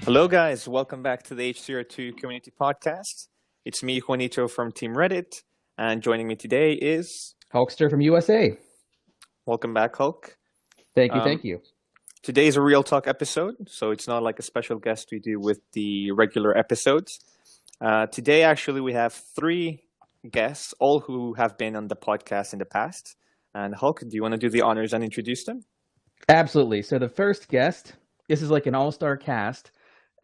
Hello, guys. Welcome back to the HCR2 Community Podcast. It's me, Juanito from Team Reddit, and joining me today is Hulkster from USA. welcome back, Hulk. Thank you. Today is a RealTalk episode, so it's not like a special guest we do with the regular episodes. Today, actually, we have three guests, all who have been on the podcast in the past. And Hulk, do you want to do the honors and introduce them? Absolutely. So the first guest, this is like an all-star cast.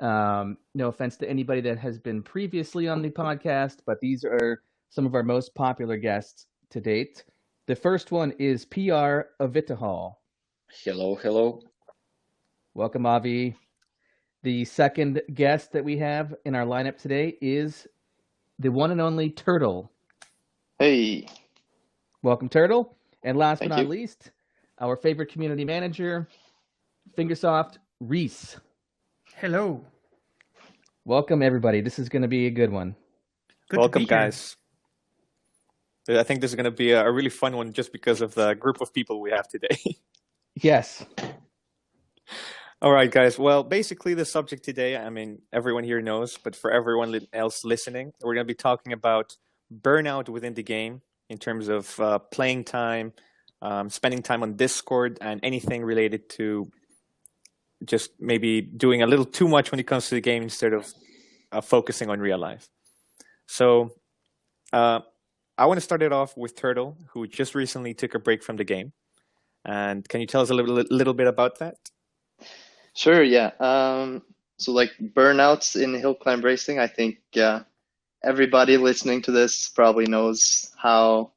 No offense to anybody that has been previously on the podcast, but these are some of our most popular guests to date. The first one is PR Avitohol. Hello. Welcome, Avi. The second guest that we have in our lineup today is the one and only Turtle. Hey. Welcome, Turtle. And last but Thank not you. least, our favorite community manager, Fingersoft Rhys. Hello. Welcome, everybody. This is going to be a good one. Good Welcome, to be here. guys. I think this is going to be a really fun one just because of the group of people we have today. Yes. All right, guys. Well, basically the subject today, I mean, everyone here knows, but for everyone else listening, we're going to be talking about burnout within the game in terms of playing time, spending time on Discord, and anything related to just maybe doing a little too much when it comes to the game instead of focusing on real life. So I want to start it off with Turtle, who just recently took a break from the game. And can you tell us a little bit about that? Sure, yeah. So like burnouts in hill climb racing, I think everybody listening to this probably knows how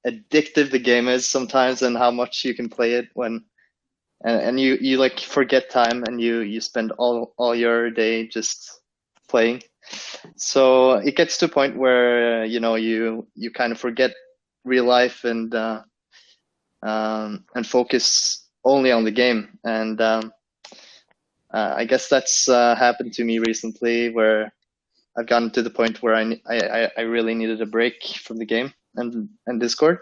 addictive the game is sometimes and how much you can play it when and you like forget time and you spend all your day just playing. So it gets to a point where you kind of forget real life and focus only on the game. And I guess that's happened to me recently, where I've gotten to the point where I really needed a break from the game and Discord.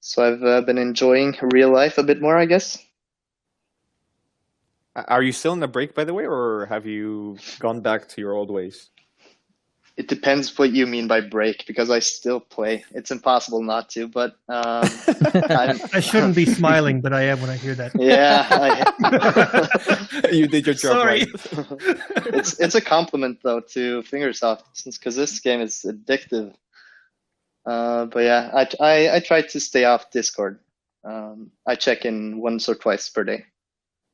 So I've been enjoying real life a bit more, I guess. Are you still in the break, by the way, or have you gone back to your old ways? It depends what you mean by break, because I still play. It's impossible not to, but I shouldn't be smiling, but I am when I hear that. yeah. You did your job Sorry. right. It's a compliment though to Fingersoft, because this game is addictive. But yeah, I try to stay off Discord. I check in once or twice per day.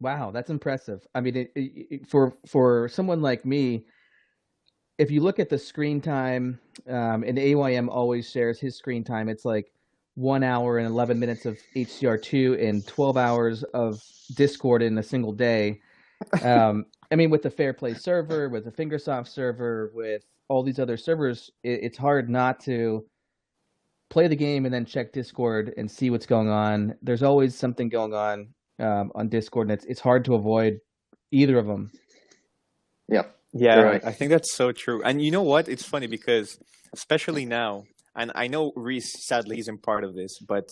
Wow, that's impressive. I mean, for someone like me, if you look at the screen time, and AYM always shares his screen time, it's like 1 hour and 11 minutes of HCR2 and 12 hours of Discord in a single day. I mean, with the Fair Play server, with the Fingersoft server, with all these other servers, it's hard not to play the game and then check Discord and see what's going on. There's always something going on Discord, and it's hard to avoid either of them. Yeah. Yeah, Right. I think that's so true. And you know what? It's funny because especially now, and I know Rhys sadly isn't part of this, but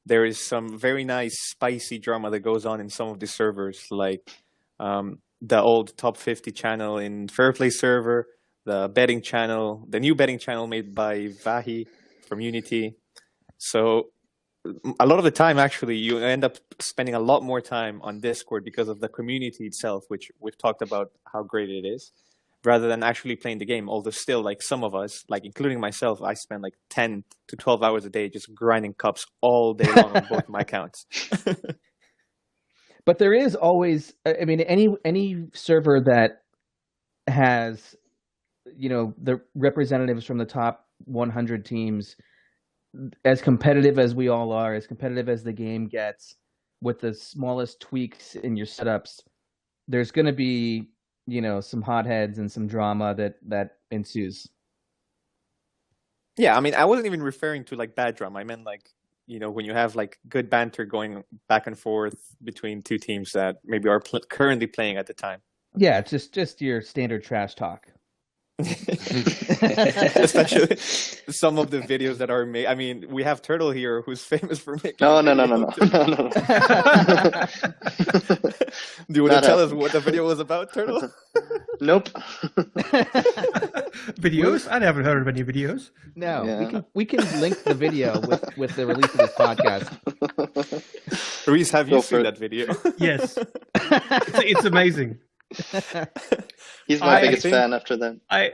there is some very nice spicy drama that goes on in some of the servers, like the old top 50 channel in Fair Play server, the betting channel, the new betting channel made by Vahi from Unity. So a lot of the time, actually, you end up spending a lot more time on Discord because of the community itself, which we've talked about how great it is, rather than actually playing the game. Although still, like some of us, like including myself, I spend like 10 to 12 hours a day just grinding cups all day long on both my accounts. But there is always, I mean, any server that has, the representatives from the top 100 teams, as competitive as we all are, as competitive as the game gets, with the smallest tweaks in your setups, there's going to be, some hotheads and some drama that ensues. Yeah, I mean, I wasn't even referring to like bad drama. I meant like, when you have like good banter going back and forth between two teams that maybe are currently playing at the time. Yeah, it's just your standard trash talk. Especially some of the videos that are made. I mean, we have Turtle here, who's famous for making. No. Do you want to tell us what the video was about, Turtle? Nope. Videos? I never heard of any videos. No, Yeah. we can link the video with the release of this podcast. Rhys, have Go you for seen it. that video? Yes, it's amazing. He's my I biggest think- fan after that. I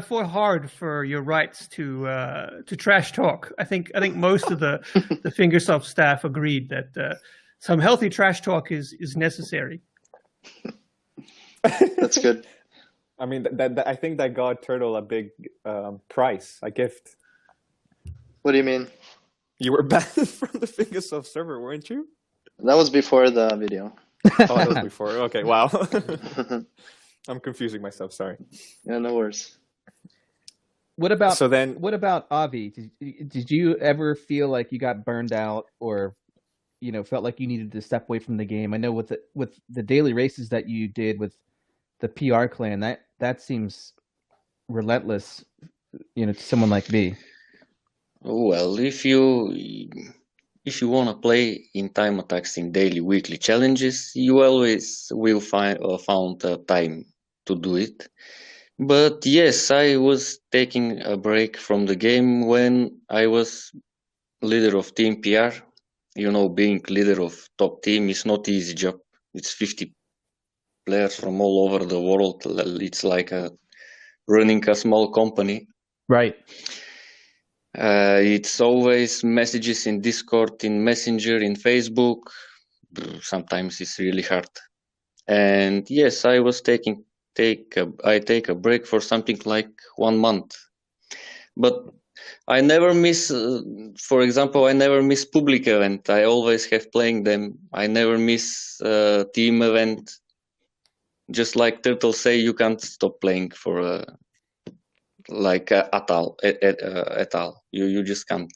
fought hard for your rights to trash talk. I think most of the Fingersoft staff agreed that some healthy trash talk is necessary. That's good. I mean, that I think that got Turtle a big prize, a gift. What do you mean? You were banned from the Fingersoft server, weren't you? That was before the video. Oh, that was before. Okay, wow. I'm confusing myself. Sorry. Yeah, no worries. What about So then, what about Avi? Did you ever feel like you got burned out, or felt like you needed to step away from the game? I know with the daily races that you did with the PR clan, that seems relentless, to someone like me. Well, if you want to play in time attacks in daily, weekly challenges, you always will found time to do it. But yes, I was taking a break from the game when I was leader of team PR. Being leader of top team is not easy job. It's 50 players from all over the world. It's like running a small company. Right. It's always messages in Discord, in Messenger, in Facebook. Sometimes it's really hard. And yes, I was take a break for something like 1 month. But I never miss, for example, I never miss public event. I always have playing them. I never miss team event. Just like Turtle say, you can't stop playing for at all. You just can't.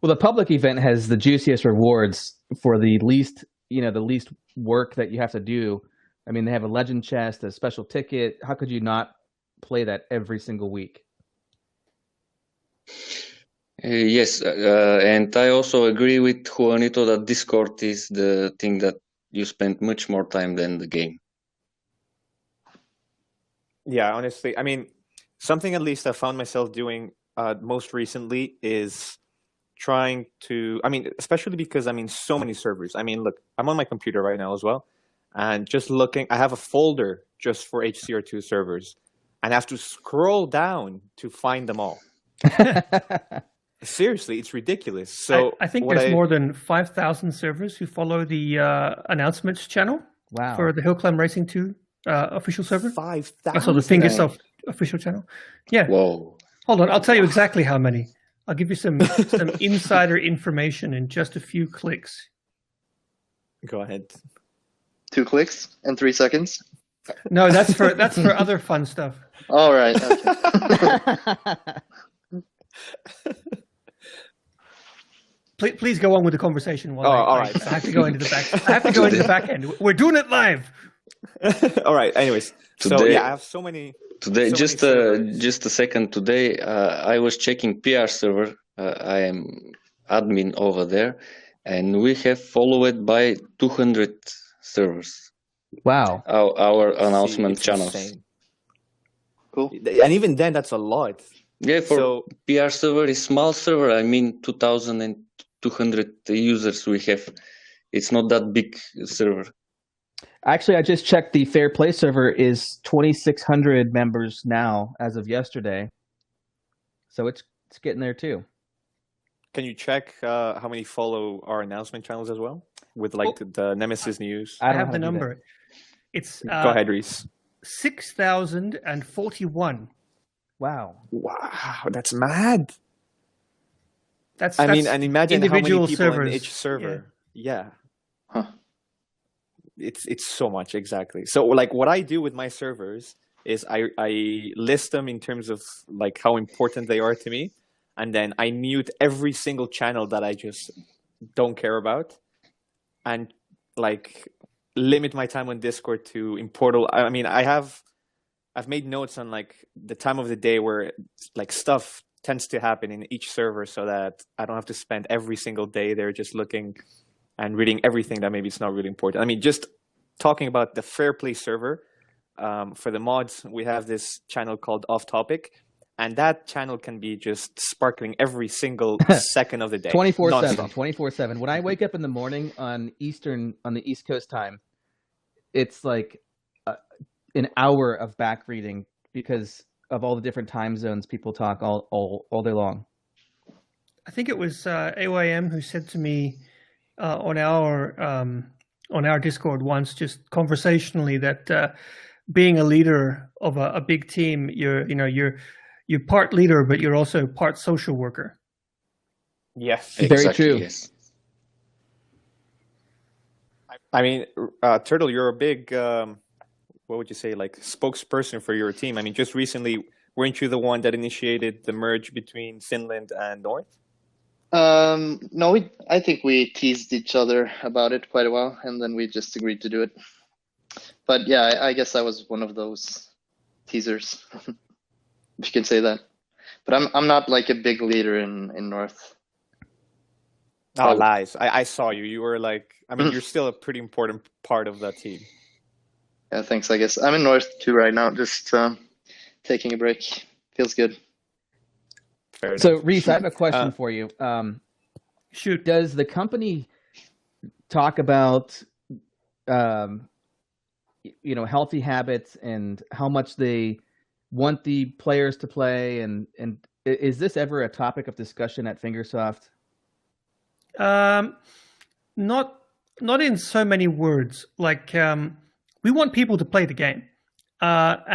Well, the public event has the juiciest rewards for the least work that you have to do. I mean, they have a legend chest, a special ticket. How could you not play that every single week? Yes, and I also agree with Juanito that Discord is the thing that you spend much more time than the game. yeah, honestly, I mean, something at least I found myself doing most recently is trying to, I mean, especially because I'm in so many servers. I mean, look, I'm on my computer right now as well. And just looking, I have a folder just for HCR2 servers. And I have to scroll down to find them all. Seriously, it's ridiculous. So I think there's more than 5,000 servers who follow the announcements channel Wow. for the Hill Climb Racing 2 official server. 5,000. So the Fingersoft official channel. Yeah. Whoa. Hold on, I'll tell you exactly how many. I'll give you some insider information in just a few clicks. Go ahead. 2 clicks and 3 seconds. No, that's for other fun stuff. All right. Okay. Please go on with the conversation. While all right. I have to go into the back. I have to go into the back end. We're doing it live. All right. Anyways, so Today- yeah, I have so many. Today, So just many servers. just a second. Today, I was checking PR server. I am admin over there, and we have followed by 200 servers. Wow. Our announcement It's channels. insane. Cool. And even then, that's a lot. Yeah, for So PR server is small server. I mean, 2,200 users we have. It's not that big server. Actually, I just checked. The Fair Play server is 2,600 members now as of yesterday. So it's getting there too. can you check how many follow our announcement channels as well? With like the Nemesis News. I don't have know the how to do that. number. It's Go ahead, Rhys. 6,041. Wow. Wow, that's mad. That's I mean, and imagine how many individual people servers. in each server. Yeah. Huh. It's so much, exactly. So like what I do with my servers is I list them in terms of like how important they are to me, and then I mute every single channel that I just don't care about, and like limit my time on Discord to in Portal. I mean, I've made notes on like the time of the day where like stuff tends to happen in each server, so that I don't have to spend every single day there just looking and reading everything that maybe it's not really important. I mean, just talking about the Fair Play server, for the mods, we have this channel called Off Topic, and that channel can be just sparkling every single second of the day, 24/7, nonstop. 24/7. When I wake up in the morning on the East Coast time, it's like an hour of back reading because of all the different time zones people talk all day long. I think it was AYM who said to me on our Discord once, just conversationally, that being a leader of a big team, you're part leader, but you're also part social worker. Yes. Very Exactly, true. yes. I mean, Turtle, you're a big, what would you say, like spokesperson for your team. I mean, just recently, weren't you the one that initiated the merge between Finland and North? No, I think we teased each other about it quite a while, and then we just agreed to do it. But yeah, I guess I was one of those teasers, if you can say that. But I'm not like a big leader in North. Oh, lies. I saw you. You were like, I mean, you're still a pretty important part of that team. Yeah, thanks, I guess. I'm in North too right now, just taking a break. Feels good. Fair So, enough. Rhys, I have a question for you. Shoot. Does the company talk about, healthy habits and how much they want the players to play? And is this ever a topic of discussion at Fingersoft? Not in so many words. Like, we want people to play the game, but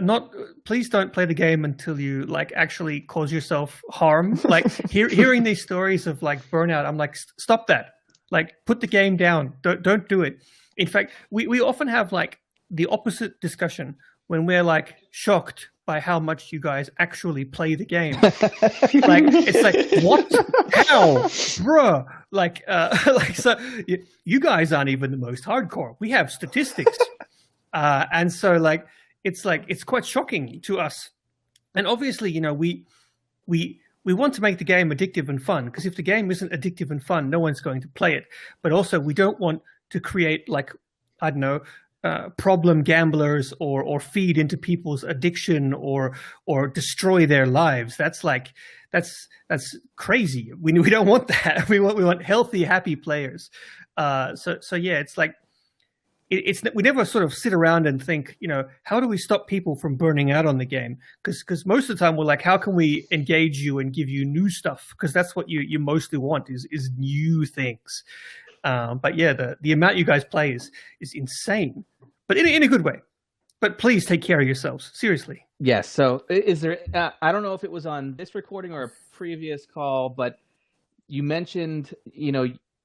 not. Please don't play the game until you like actually cause yourself harm. Like hearing these stories of like burnout, I'm like, stop that. Like, put the game down. Don't do it. In fact, we often have like the opposite discussion when we're like shocked by how much you guys actually play the game. Like, it's like, what? How? Bruh. Like, so you guys aren't even the most hardcore. We have statistics. And so like, it's quite shocking to us. And obviously, we want to make the game addictive and fun, because if the game isn't addictive and fun, no one's going to play it. But also we don't want to create like, I don't know, problem gamblers or feed into people's addiction or destroy their lives. That's crazy. We don't want that. We want healthy, happy players. So yeah, it's like we never sort of sit around and think, how do we stop people from burning out on the game? Because most of the time we're like, how can we engage you and give you new stuff? Because that's what you mostly want is new things. But yeah, the amount you guys play is insane, but in a good way. But please take care of yourselves. Seriously. Yes. So is there, I don't know if it was on this recording or a previous call, but you mentioned,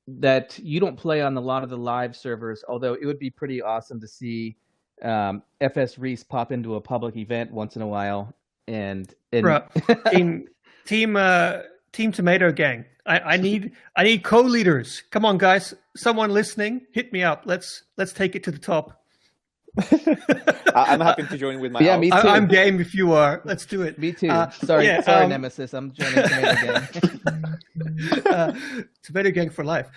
that you don't play on a lot of the live servers, although it would be pretty awesome to see FS Rhys pop into a public event once in a while. And Team Tomato Gang. I need co-leaders. Come on, guys. Someone listening, hit me up. Let's take it to the top. I'm happy to join with my me too. I'm game if you are. Let's do it. Me too. Sorry, Nemesis. I'm joining Tomato Gang. Tomato Gang for life.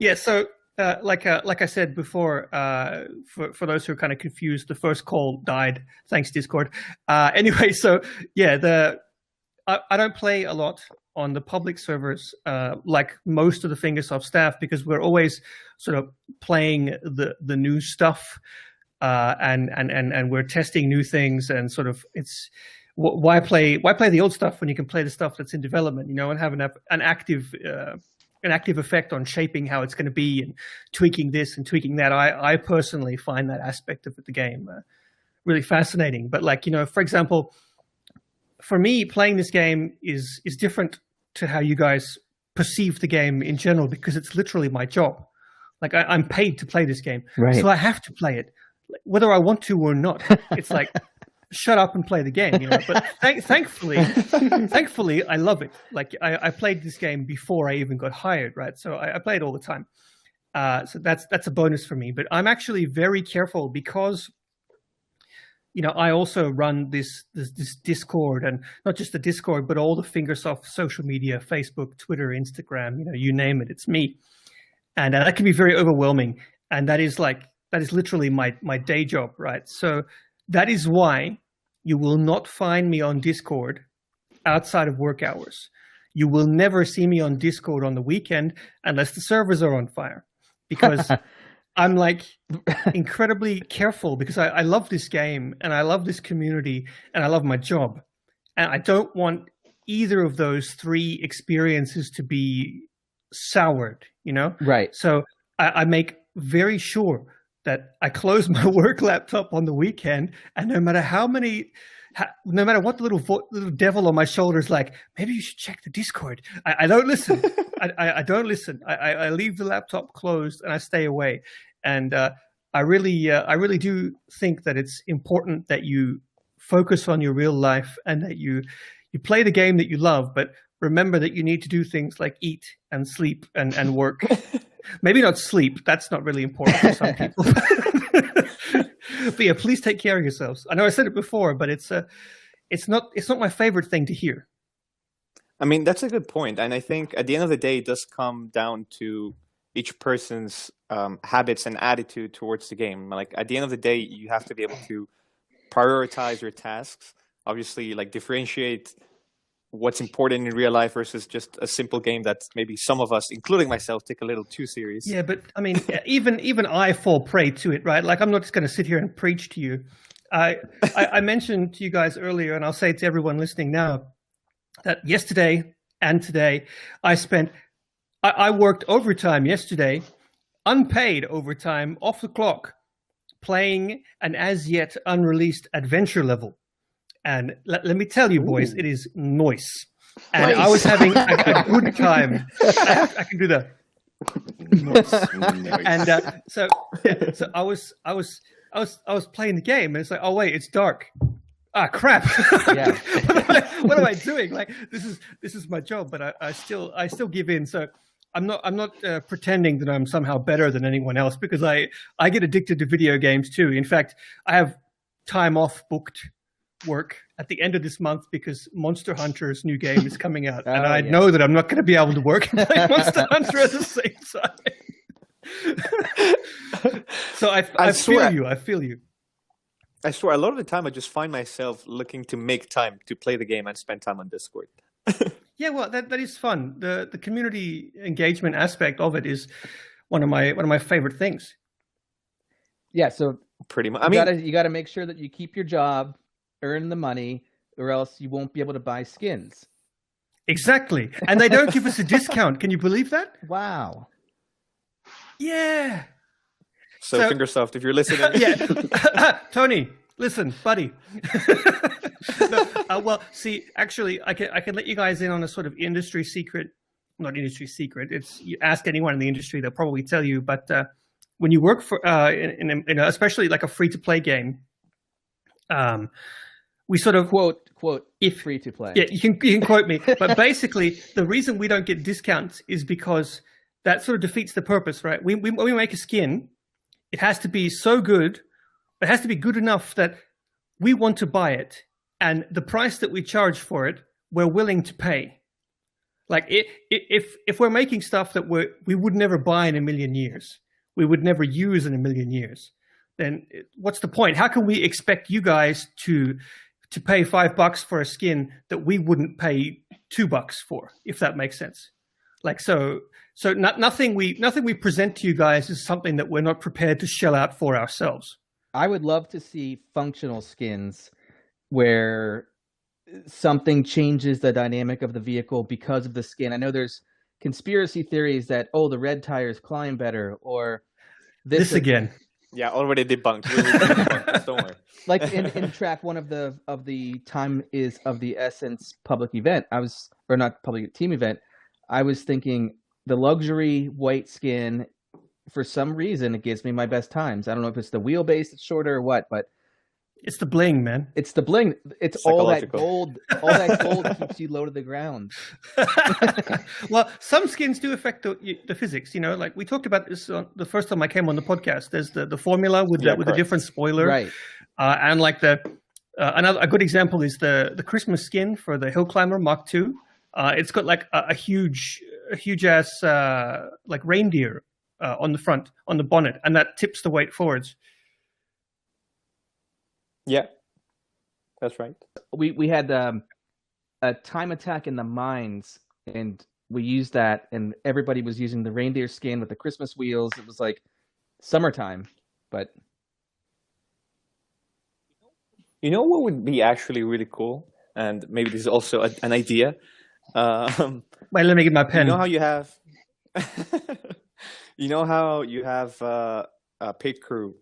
Yeah. So, like I said before, for those who are kind of confused, the first call died. Thanks, Discord. Anyway, so yeah, I don't play a lot on the public servers like most of the Fingersoft staff, because we're always sort of playing the new stuff. And we're testing new things, and sort of it's why play the old stuff when you can play the stuff that's in development, and have an active effect on shaping how it's going to be and tweaking this and tweaking that. I personally find that aspect of the game really fascinating. But like, for example, for me, playing this game is different to how you guys perceive the game in general, because it's literally my job. Like I'm paid to play this game, right. So I have to play it, whether I want to or not. It's like, shut up and play the game, But thankfully, I love it. Like I played this game before I even got hired, right? So I play it all the time. So that's a bonus for me. But I'm actually very careful because, I also run this Discord, and not just the Discord, but all the Fingersoft social media, Facebook, Twitter, Instagram, you name it, it's me. And that can be very overwhelming. And that is like That is literally my day job, right? So that is why you will not find me on Discord outside of work hours. You will never see me on Discord on the weekend unless the servers are on fire, because I'm like incredibly careful, because I love this game and I love this community and I love my job. And I don't want either of those three experiences to be soured, you know? Right. So I make very sure that I close my work laptop on the weekend, and no matter no matter what the little devil on my shoulder is like, maybe you should check the Discord, I don't listen. I don't listen. I leave the laptop closed and I stay away. And I really do think that it's important that you focus on your real life and that you play the game that you love, but remember that you need to do things like eat and sleep and work. Maybe not sleep. That's not really important for some people. But yeah, please take care of yourselves. I know I said it before, but it's not my favorite thing to hear. I mean, that's a good point. And I think at the end of the day, it does come down to each person's habits and attitude towards the game. Like at the end of the day, you have to be able to prioritize your tasks. Obviously, like differentiate what's important in real life versus just a simple game that maybe some of us, including myself, take a little too serious. Yeah, but I mean, even I fall prey to it, right? Like I'm not just going to sit here and preach to you. I mentioned to you guys earlier, and I'll say it to everyone listening now, that yesterday and today I worked overtime yesterday, unpaid overtime, off the clock, playing an as yet unreleased adventure level. And let me tell you, boys, it is nice. And I was having a good time. I can do that. Nice. And so I was playing the game, and it's like, oh wait, it's dark. Ah, crap! Yeah. what am I doing? Like this is my job, but I still give in. So I'm not pretending that I'm somehow better than anyone else, because I get addicted to video games too. In fact, I have time off booked work at the end of this month because Monster Hunter's new game is coming out, and I know that I'm not going to be able to work and play Monster Hunter at the same time. So I feel you. I feel you. I swear, a lot of the time I just find myself looking to make time to play the game and spend time on Discord. Yeah, well, that is fun. The community engagement aspect of it is one of my favorite things. Yeah, so Pretty much. you got to make sure that you keep your job, earn the money, or else you won't be able to buy skins. Exactly. And they don't give us a discount. Can you believe that? Wow. Yeah. So So- Fingersoft, if you're listening, Yeah. Tony, listen, buddy. No, well, see, actually, I can let you guys in on a sort of industry secret. Not industry secret. It's, you ask anyone in the industry, they'll probably tell you. But when you work for, in especially like a free-to-play game, we sort of Quote, If- free to play. yeah, you can quote me, but basically the reason we don't get discounts is because that sort of defeats the purpose, right? When we make a skin, it has to be so good, it has to be good enough that we want to buy it, and the price that we charge for it, we're willing to pay. Like if we're making stuff that we would never buy in a million years, we would never use in a million years, then what's the point? How can we expect you guys to pay $5 for a skin that we wouldn't pay $2 for, if that makes sense? Like so nothing we present to you guys is something that we're not prepared to shell out for ourselves. I would love to see functional skins where something changes the dynamic of the vehicle because of the skin. I know there's conspiracy theories that, the red tires climb better, or This again. yeah, already debunked. We'll debunk this, don't worry. Like in track one of the time is of the Essence public event, or not public team event, I was thinking the luxury white skin, for some reason, it gives me my best times. I don't know if it's the wheelbase that's shorter or what, but It's the bling, man. it's the bling. It's all that Psychological. gold. All that gold keeps you low to the ground. Well, some skins do affect the physics. You know, like we talked about this the first time I came on the podcast. There's the formula with the correct. different spoiler, Right. And like a good example is the Christmas skin for the Hill Climber Mark II. It's got like a huge ass like reindeer on the front, on the bonnet, and that tips the weight forwards. Yeah, that's right. We had a time attack in the mines, and we used that, and everybody was using the reindeer skin with the Christmas wheels. It was like summertime, but You know what would be actually really cool, and maybe this is also an idea. Wait, let me get my pen. You know how you have, you know how you have a pit crew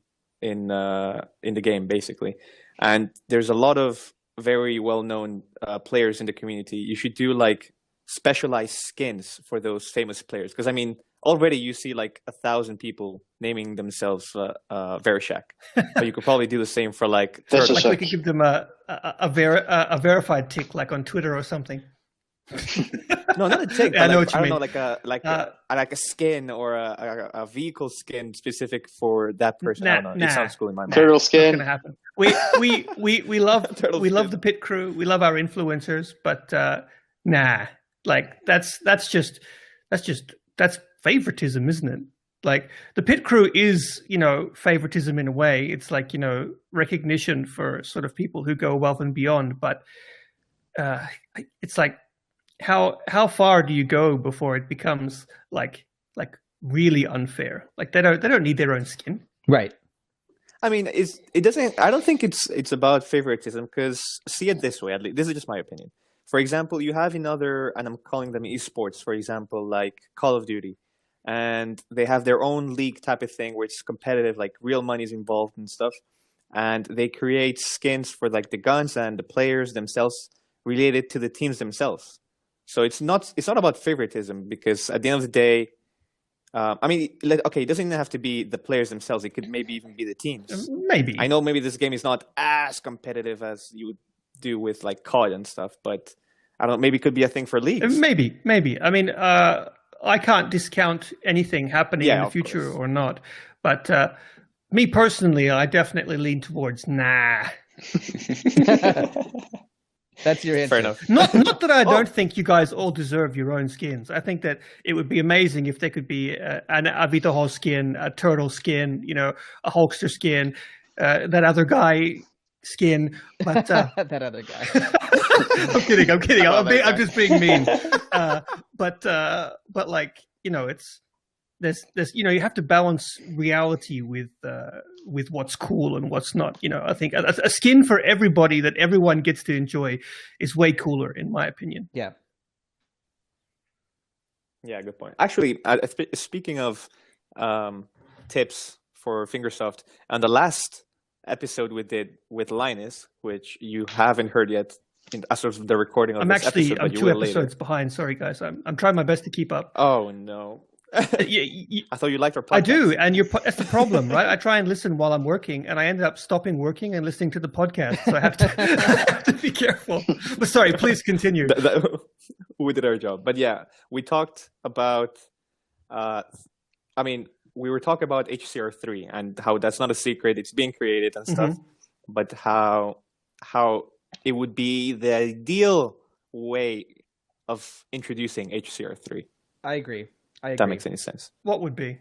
in the game, basically, and there's a lot of very well-known players in the community. You should do like specialized skins for those famous players, because I mean, already you see like 1,000 people naming themselves Verishak, but you could probably do the same for like That's Turtle. like we could give them a verified tick, like on Twitter or something. No, not a tick. Yeah, I But know like, what you I don't mean. know, like a skin or a vehicle skin specific for that person. I don't know. Nah. It sounds cool in my mind. Turtle Not skin. gonna happen. We love Turtle we love skin. the pit crew. We love our influencers, but nah, like that's favoritism, isn't it? Like the pit crew is, favoritism in a way. It's like, recognition for sort of people who go above and beyond. But it's like, how far do you go before it becomes like really unfair? Like they don't need their own skin. right. I mean, it doesn't. I don't think it's about favoritism, because see it this way. At least this is just my opinion. For example, you have another, and I'm calling them esports. For example, like Call of Duty, and they have their own league type of thing where it's competitive, like real money's involved and stuff. And they create skins for like the guns and the players themselves related to the teams themselves. So it's not about favoritism, because at the end of the day, I mean, okay, it doesn't even have to be the players themselves. It could maybe even be the teams. Maybe. I know maybe this game is not as competitive as you would do with like COD and stuff, but I don't know, maybe it could be a thing for leagues. Maybe. I mean, I can't discount anything happening in the of future course. or not. But me personally, I definitely lean towards nah. That's your answer. Fair enough. Not that I don't think you guys all deserve your own skins. I think that it would be amazing if there could be an Avitohol skin, a turtle skin, a Hulkster skin, that other guy skin. But That other guy. I'm kidding. I'm just being mean. But like, it's there's you have to balance reality with what's cool and what's not. I think a skin for everybody that everyone gets to enjoy is way cooler, in my opinion. Yeah. Yeah, good point. Actually, speaking of tips for Fingersoft, and the last episode we did with Linus, which you haven't heard yet, as of the recording of I'm this actually episode, but I'm you 2 will episodes later. behind. Sorry, guys. I'm trying my best to keep up. Oh no! I thought you liked our podcast. I do, and that's the problem, right? I try and listen while I'm working, and I ended up stopping working and listening to the podcast. So I have to be careful. But sorry, please continue. We did our job, but yeah, we talked about. We were talking about HCR3 and how that's not a secret; it's being created and stuff. But how it would be the ideal way of introducing HCR3. I agree. If that makes any sense. What would be?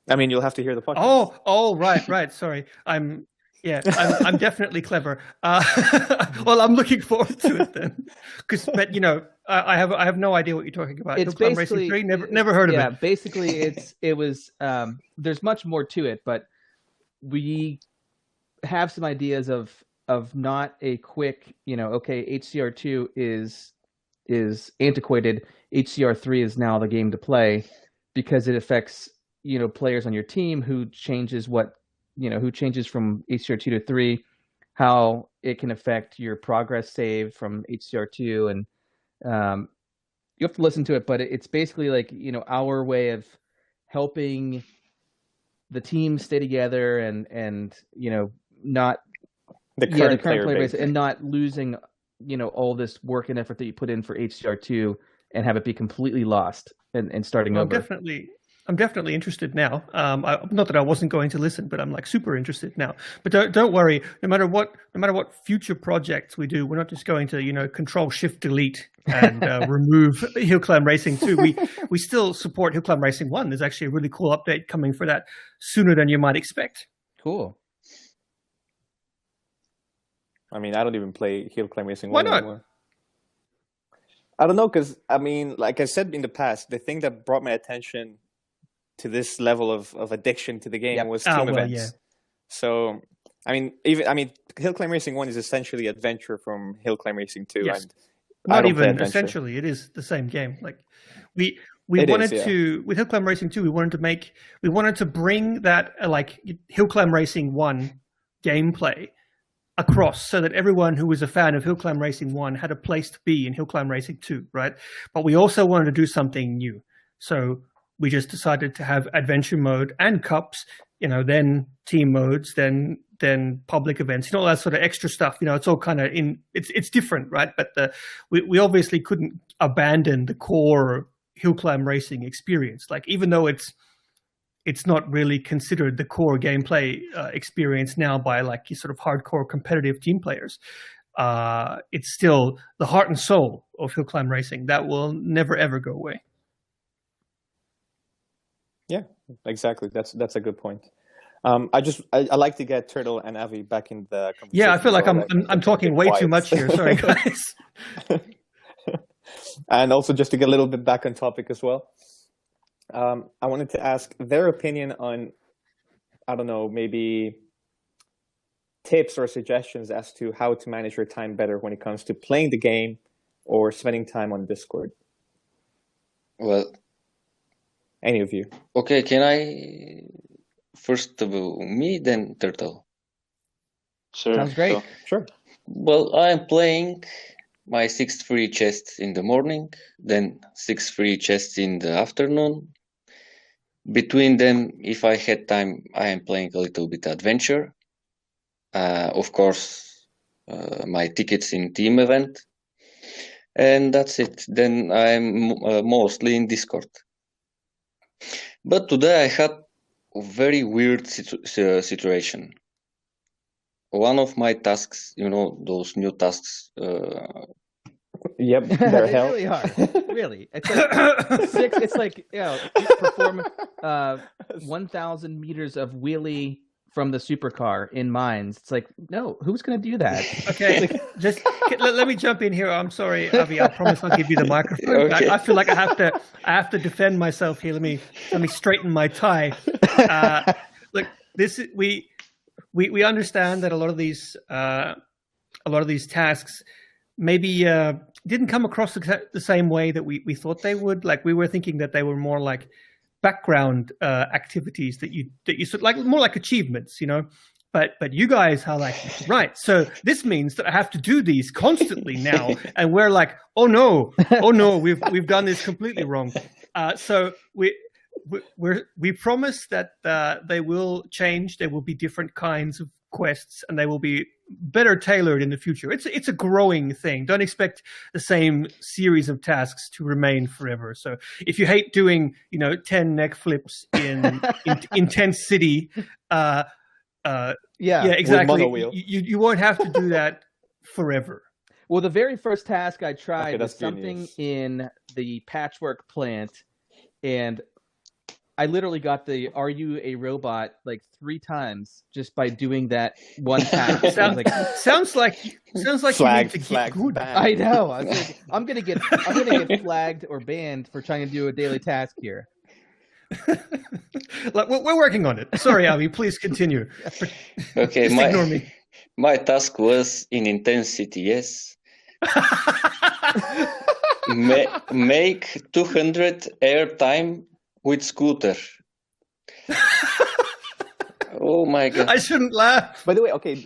I mean, you'll have to hear the podcast. Oh, right. Sorry, I'm definitely clever. Well, I'm looking forward to it then, but I have no idea what you're talking about. It's Hill Climb Racing 3, never heard of it. Yeah, basically it was there's much more to it, but we have some ideas of not a quick, okay, HCR2 is antiquated, HCR3 is now the game to play, because it affects, players on your team who changes from HCR2 to 3, how it can affect your progress save from HCR2, and you have to listen to it, but it's basically like, our way of helping the team stay together and not The current player player base, base. and not losing all this work and effort that you put in for HCR2 and have it be completely lost and starting Well, over. I'm definitely interested now. Not that I wasn't going to listen, but I'm like super interested now. But don't worry. No matter what future projects we do, we're not just going to Control-Shift-Delete and remove Hill Climb Racing 2. We still support Hill Climb Racing 1. There's actually a really cool update coming for that sooner than you might expect. Cool. I mean, I don't even play Hill Climb Racing Why 1 not? anymore. I don't know, because, I mean, like I said in the past, the thing that brought my attention to this level of addiction to the game was team events. Yeah. So, I mean, Hill Climb Racing 1 is essentially adventure from Hill Climb Racing 2. Yes. And I Not don't play even adventure. essentially, it is the same game. Like we It wanted is, yeah. to with Hill Climb Racing 2, we wanted to bring that like Hill Climb Racing 1 gameplay across so that everyone who was a fan of Hill Climb Racing 1 had a place to be in Hill Climb Racing 2, right? But we also wanted to do something new. So we just decided to have adventure mode and cups, then team modes, then public events, all that sort of extra stuff. It's all kind of it's different, right? But we obviously couldn't abandon the core Hill Climb Racing experience. Like, even though it's not really considered the core gameplay experience now by like you sort of hardcore competitive team players, it's still the heart and soul of Hill Climb Racing that will never ever go away. Yeah, exactly. That's a good point. I like to get Turtle and Avi back in the conversation. Yeah, I feel like so I'm talking way too much here. Sorry, guys. And also, just to get a little bit back on topic as well, I wanted to ask their opinion on, I don't know, maybe tips or suggestions as to how to manage your time better when it comes to playing the game or spending time on Discord. Well, any of you? Okay, can I first of all me, then Turtle? Sure. Sounds great. So, Sure. Well, I'm playing my 6 free chests in the morning, then 6 free chests in the afternoon. Between them, if I had time, I am playing a little bit adventure. Of course, my tickets in team event. And that's it. Then I'm mostly in Discord. But today I had a very weird situation. One of my tasks, those new tasks. Yep, they're They hell. really are. Really, it's like six. It's like perform 1,000 meters of wheelie from the supercar in mines. It's like, no, who's going to do that? Okay, just let me jump in here. I'm sorry, Avi. I promise I'll give you the microphone back. Okay. I feel like I have to defend myself here. Let me straighten my tie. Look, we understand that a lot of these tasks maybe didn't come across the same way that we thought they would. Like, we were thinking that they were more like background activities that you sort of like, more like achievements, but you guys are like, right, so this means that I have to do these constantly now. And we're like, oh no, we've done this completely wrong. So we promise that they will change. There will be different kinds of quests, and they will be better tailored in the future. It's a growing thing. Don't expect the same series of tasks to remain forever. So if you hate doing 10 neck flips in Intense City, yeah, exactly, you won't have to do that forever. Well, the very first task I tried was that's something genius. in the patchwork plant, and I literally got the "Are you a robot?" like 3 times just by doing that one task. Sounds like Flagged, you need to get good. banned. I know. I was like, I'm gonna get flagged or banned for trying to do a daily task here. Like, we're working on it. Sorry, Avi. Please continue. Okay, Just ignore me. My task was in intensity, yes. Make 200 airtime with scooter. Oh my god. I shouldn't laugh. By the way, okay,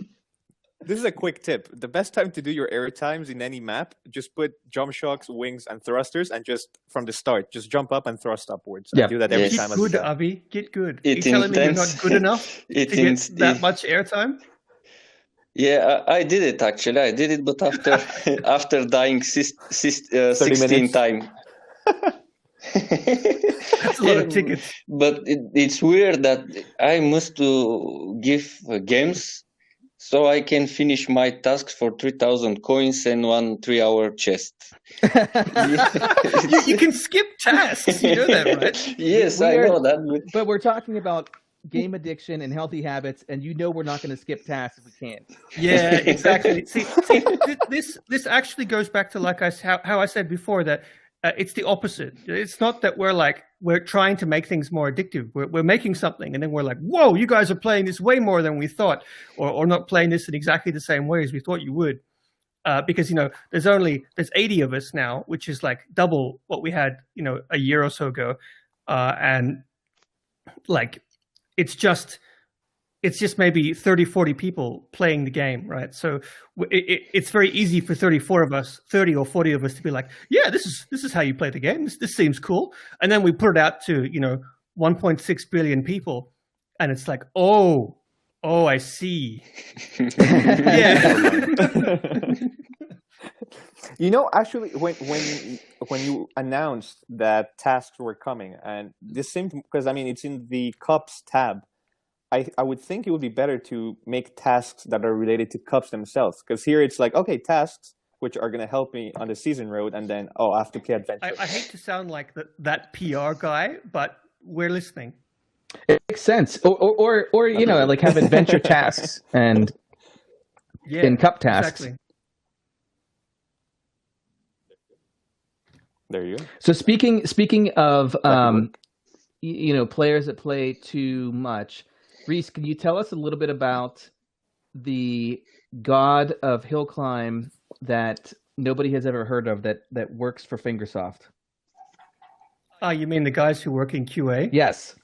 this is a quick tip. The best time to do your air times in any map, just put jump shocks, wings, and thrusters, and just from the start, just jump up and thrust upwards. Yeah. And do that every Yes. time. Get good, Avi. Get good. It's Are you telling me you're intense. not good enough to get that much airtime? Yeah, I did it actually. I did it, but after dying 16 minutes. times. That's a lot of tickets. But it's weird that I must to give games so I can finish my tasks for 3,000 coins and 1 3-hour chest. You can skip tasks. You know that, right? Yes, I know that. But we're talking about game addiction and healthy habits, and you know we're not going to skip tasks if we can. Yeah, exactly. See, this actually goes back to how I said before that it's the opposite. It's not that we're trying to make things more addictive. We're making something, and then we're like, whoa, you guys are playing this way more than we thought, or not playing this in exactly the same way as we thought you would. Because there's 80 of us now, which is like double what we had a year or so ago, and like it's just maybe 30, 40 people playing the game, right? So it's very easy for 30 or 40 of us to be like, yeah, this is how you play the game. This seems cool. And then we put it out to 1.6 billion people, and it's like, oh, I see. Yeah. Actually, when you announced that tasks were coming, and this seemed, because it's in the cups tab, I would think it would be better to make tasks that are related to cups themselves, because here it's like, okay, tasks which are going to help me on the season road, and then I have to play adventure. I hate to sound like that PR guy, but we're listening. It makes sense, or like have adventure tasks and in cup tasks. Exactly. There you go. So speaking of players that play too much, Rhys, can you tell us a little bit about the god of hill climb that nobody has ever heard of that works for Fingersoft? You mean the guys who work in QA? Yes.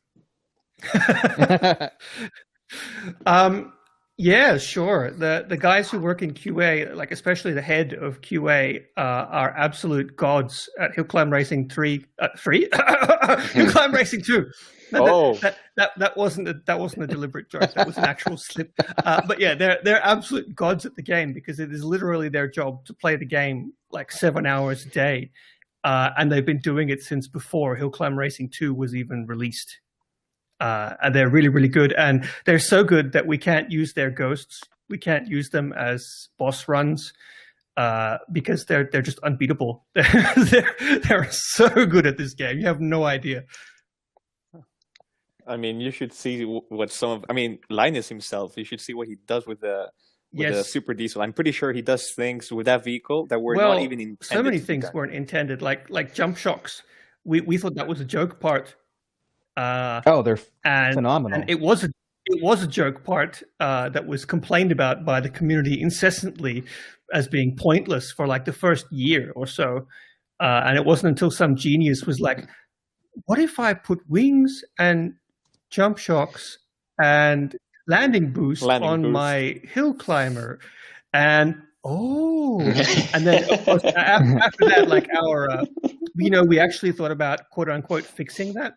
Yeah, sure. The guys who work in QA, like especially the head of QA, are absolute gods at Hill Climb Racing 3. Hill Climb Racing 2. That wasn't a deliberate joke. That was an actual slip. But yeah, they're absolute gods at the game, because it is literally their job to play the game like 7 hours a day, and they've been doing it since before Hill Climb Racing 2 was even released. And they're really, really good. And they're so good that we can't use their ghosts. We can't use them as boss runs because they're just unbeatable. They're so good at this game. You have no idea. You should see what Linus himself, you should see what he does with the Super Diesel. I'm pretty sure he does things with that vehicle that were not even intended. So many things weren't intended, like jump shocks. We thought that was a joke part. They're phenomenal. And it was a joke part that was complained about by the community incessantly as being pointless for like the first year or so. And it wasn't until some genius was like, what if I put wings and jump shocks and landing boost on my hill climber? And and then of course, after that, like we actually thought about quote unquote fixing that.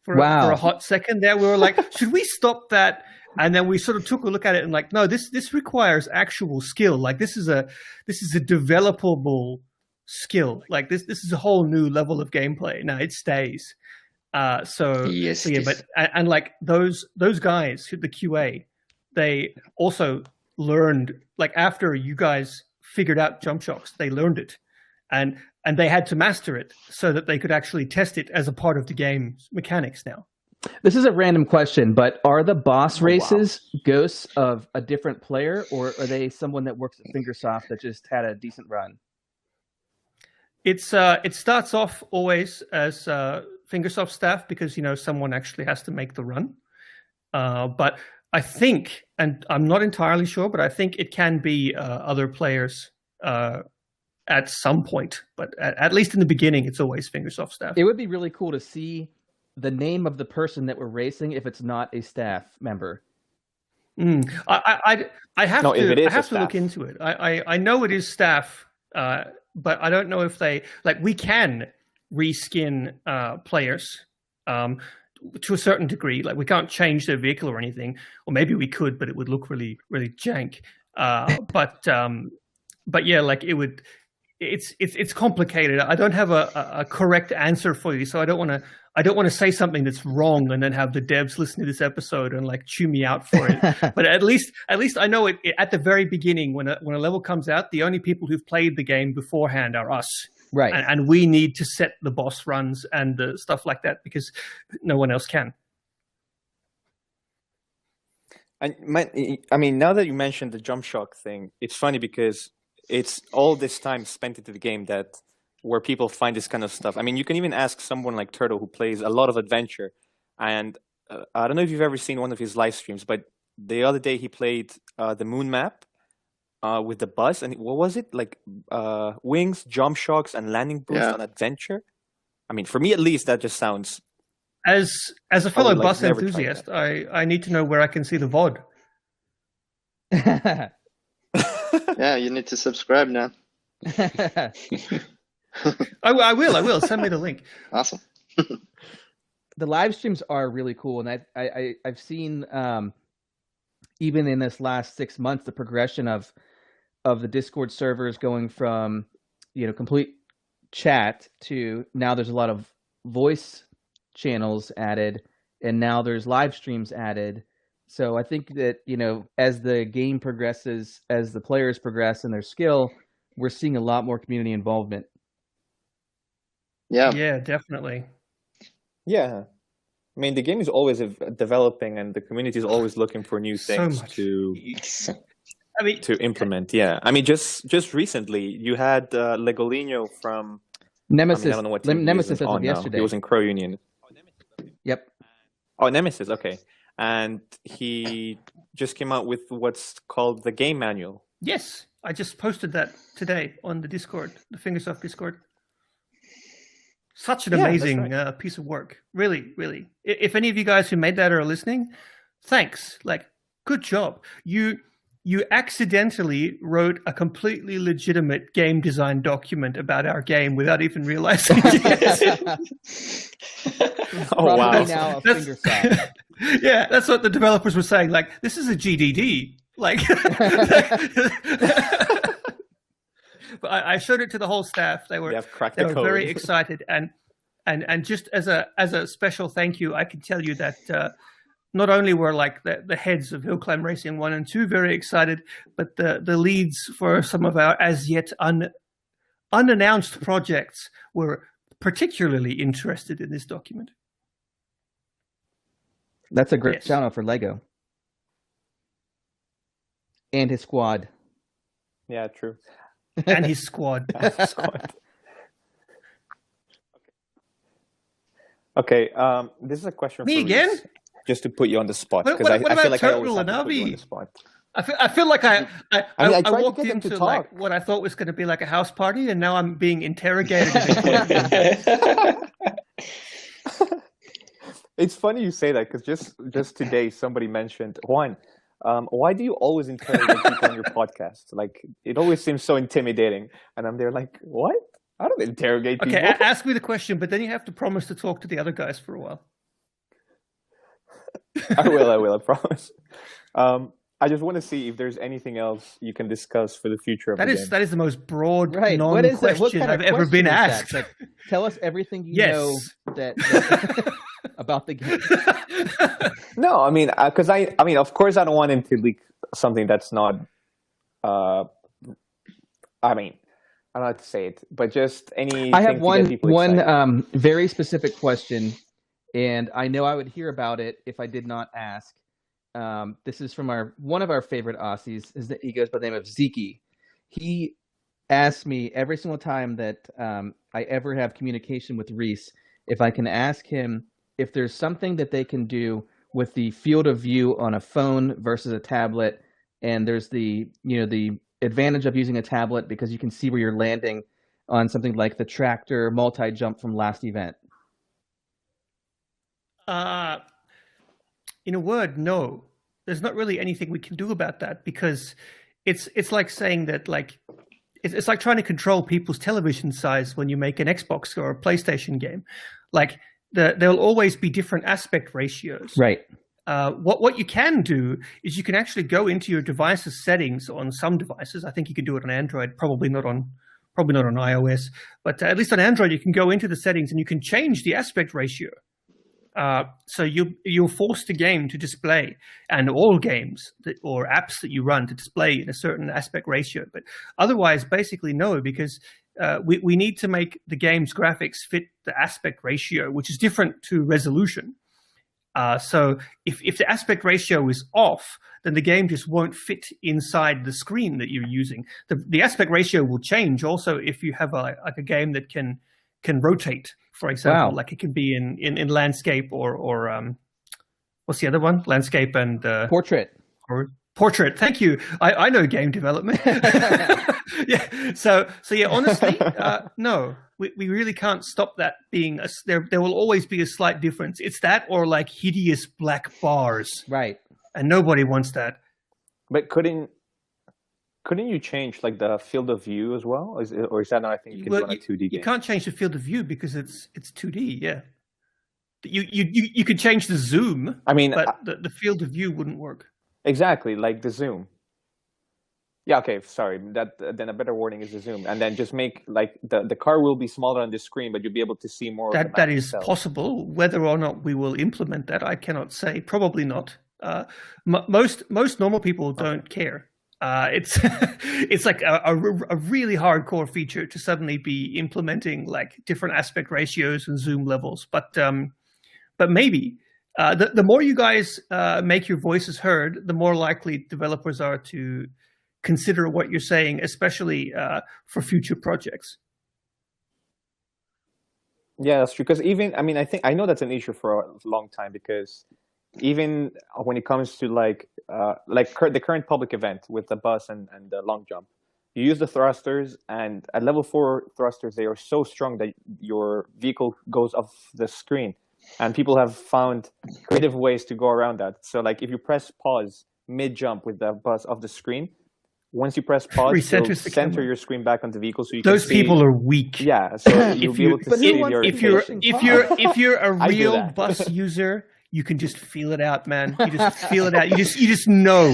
For a hot second there, we were like, should we stop that? And then we sort of took a look at it and like, no, this requires actual skill. Like this is a developable skill. Like this is a whole new level of gameplay. Now it stays. Yes. But like those guys, the QA, they also learned, like after you guys figured out jump shocks, they learned it. And they had to master it so that they could actually test it as a part of the game's mechanics now. This is a random question, but are the boss races ghosts of a different player, or are they someone that works at Fingersoft that just had a decent run? It starts off always as Fingersoft staff because someone actually has to make the run. But I think, and I'm not entirely sure, but I think it can be other players at some point, but at least in the beginning, it's always Fingersoft staff. It would be really cool to see the name of the person that we're racing if it's not a staff member. I have to look into it. I know it is staff, but I don't know if we can reskin players to a certain degree. Like we can't change their vehicle or anything, or maybe we could, but it would look really, really jank. But yeah, like it it's complicated. I don't have a correct answer for you, so I don't want to say something that's wrong and then have the devs listen to this episode and like chew me out for it. But at least I know it at the very beginning when a level comes out, the only people who've played the game beforehand are us. Right. And we need to set the boss runs and the stuff like that because no one else can. And I mean, now that you mentioned the jump shock thing, it's funny because it's all this time spent into the game where people find this kind of stuff. I mean, you can even ask someone like Turtle who plays a lot of adventure, and I don't know if you've ever seen one of his live streams, but the other day he played the moon map with the bus, and what was it like? Wings, jump shocks, and landing boost on adventure. I mean, for me at least, that just sounds. As a fellow like bus never enthusiast, I need to know where I can see the VOD. Yeah, you need to subscribe now. I will. Send me the link. Awesome. The live streams are really cool, and I've seen even in this last 6 months the progression of the Discord servers going from complete chat to now there's a lot of voice channels added, and now there's live streams added. So I think that as the game progresses, as the players progress in their skill, we're seeing a lot more community involvement. Yeah, definitely. Yeah, I mean, the game is always developing, and the community is always looking for new things to implement. Yeah, I mean, just recently you had Legolino from Nemesis. I don't know what Nemesis as of now. yesterday. He was in Crow Union. Yep. Oh, Nemesis. Okay, and he just came out with what's called the game manual. Yes, I just posted that today on the Discord, the Fingersoft Discord. Such an amazing piece of work. Really, really. If any of you guys who made that are listening, thanks. Like, good job. You accidentally wrote a completely legitimate game design document about our game without even realizing it. Oh, wow. Now a Fingersoft. Yeah, that's what the developers were saying. Like, this is a GDD. Like, but I showed it to the whole staff. They were very excited, and just as a special thank you, I can tell you that not only were like the heads of Hill Climb Racing 1 and 2 very excited, but the leads for some of our as yet unannounced projects were particularly interested in this document. That's a great shout out for Lego and his squad. Yeah, true. And his squad. Okay, this is a question me for again. Rhys, just to put you on the spot, because what I feel about like I always Turtle have and to put you on Avi? the spot. I feel like I tried walked to get them to into talk. like what I thought was going to be like a house party, and now I'm being interrogated. It's funny you say that, because just today somebody mentioned, Juan, why do you always interrogate people on your podcast? Like, it always seems so intimidating. And I'm there like, what? I don't interrogate people. Okay, ask me the question, but then you have to promise to talk to the other guys for a while. I will, I promise. I just want to see if there's anything else you can discuss for the future of the game. That is the most broad What is it? What question kind of I've ever been question is asked. that? Like, tell us everything you know that about the game. No, I mean, because I mean, of course, I don't want him to leak something that's not. I mean, I don't know how to say it, but just any. I have one very specific question, and I know I would hear about it if I did not ask. This is from one of our favorite Aussies. He goes by the name of Zeke. He asks me every single time that I ever have communication with Rhys if I can ask him if there's something that they can do with the field of view on a phone versus a tablet, and there's the advantage of using a tablet because you can see where you're landing on something like the tractor multi-jump from last event. In a word, no. There's not really anything we can do about that, because it's like saying that it's like trying to control people's television size when you make an Xbox or a PlayStation game. Like there'll always be different aspect ratios. Right. What you can do is you can actually go into your device's settings on some devices. I think you can do it on Android, probably not on probably not on iOS, but at least on Android, you can go into the settings and you can change the aspect ratio. So you'll force the game to display, and all games or apps that you run to display in a certain aspect ratio. But otherwise, basically no, because we need to make the game's graphics fit the aspect ratio, which is different to resolution. So if the aspect ratio is off, then the game just won't fit inside the screen that you're using. The aspect ratio will change also if you have a game that can rotate, for example. Wow. Like it can be in landscape or what's the other one? Landscape and Portrait. or portrait. Thank you. I know game development. Yeah. So yeah. Honestly, no. We really can't stop that being there will always be a slight difference. It's that or like hideous black bars. Right. And nobody wants that. But couldn't you change like the field of view as well? Or is that not a thing you can do on a 2D game? You can't change the field of view because it's 2D, yeah. You could change the zoom, I mean, but the field of view wouldn't work. exactly, like the zoom. Yeah, okay, sorry. Then a better wording is the zoom. And then just make like the car will be smaller on the screen, but you'll be able to see more of the map That is itself. possible. Whether or not we will implement that, I cannot say. Probably not. Most normal people don't care. It's it's like a really hardcore feature to suddenly be implementing like different aspect ratios and zoom levels. But maybe the more you guys make your voices heard, the more likely developers are to consider what you're saying, especially for future projects. Yeah, that's true. Because I know that's an issue for a long time, because even when it comes to the current public event with the bus and the long jump, you use the thrusters, and at level 4 thrusters, they are so strong that your vehicle goes off the screen, and people have found creative ways to go around that. So like if you press pause mid jump with the bus off the screen, once you press pause, Recenters you'll the center camera. your screen back on the vehicle, so you Those can see. people are weak. Yeah, so you'll be able to But who see wants your to if you're pushing if you're a I do real that. bus user, you can just feel it out, man. You just feel it out. You just know.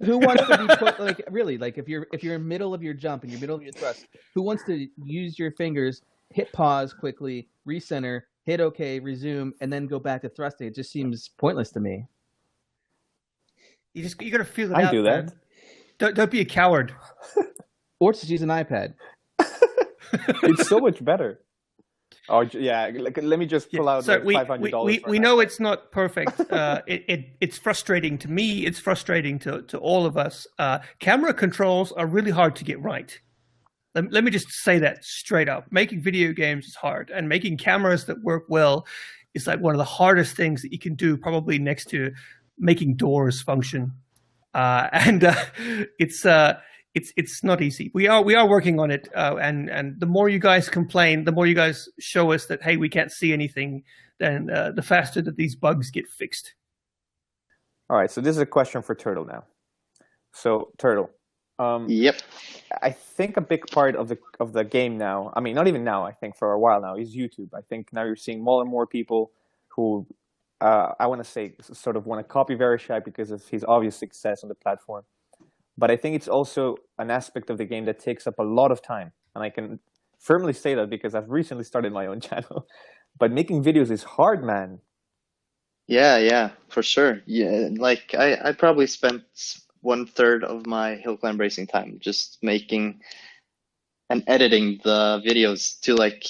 Who wants to be put like really like if you're in middle of your jump and you're middle of your thrust, who wants to use your fingers, hit pause quickly, recenter, hit OK, resume, and then go back to thrusting? It just seems pointless to me. You got to feel it I out. do that. Man. Don't be a coward. Or just use an iPad. It's so much better. Oh yeah, let me just pull out So like $500. we know it's not perfect. It's frustrating to me. It's frustrating to all of us. Camera controls are really hard to get right. Let me just say that straight up. Making video games is hard, and making cameras that work well is like one of the hardest things that you can do, probably next to making doors function. It's not easy. We are working on it, and the more you guys complain, the more you guys show us that hey, we can't see anything, then the faster that these bugs get fixed. All right, so this is a question for Turtle now. So Turtle, Yep. I think a big part of the game now, I mean not even now, I think for a while now, is YouTube. I think now you're seeing more and more people who I want to say sort of want to copy Verishai because of his obvious success on the platform. But I think it's also an aspect of the game that takes up a lot of time. And I can firmly say that because I've recently started my own channel. But making videos is hard, man. Yeah, for sure. Yeah, like I probably spent 1/3 of my hill climb racing time just making and editing the videos to like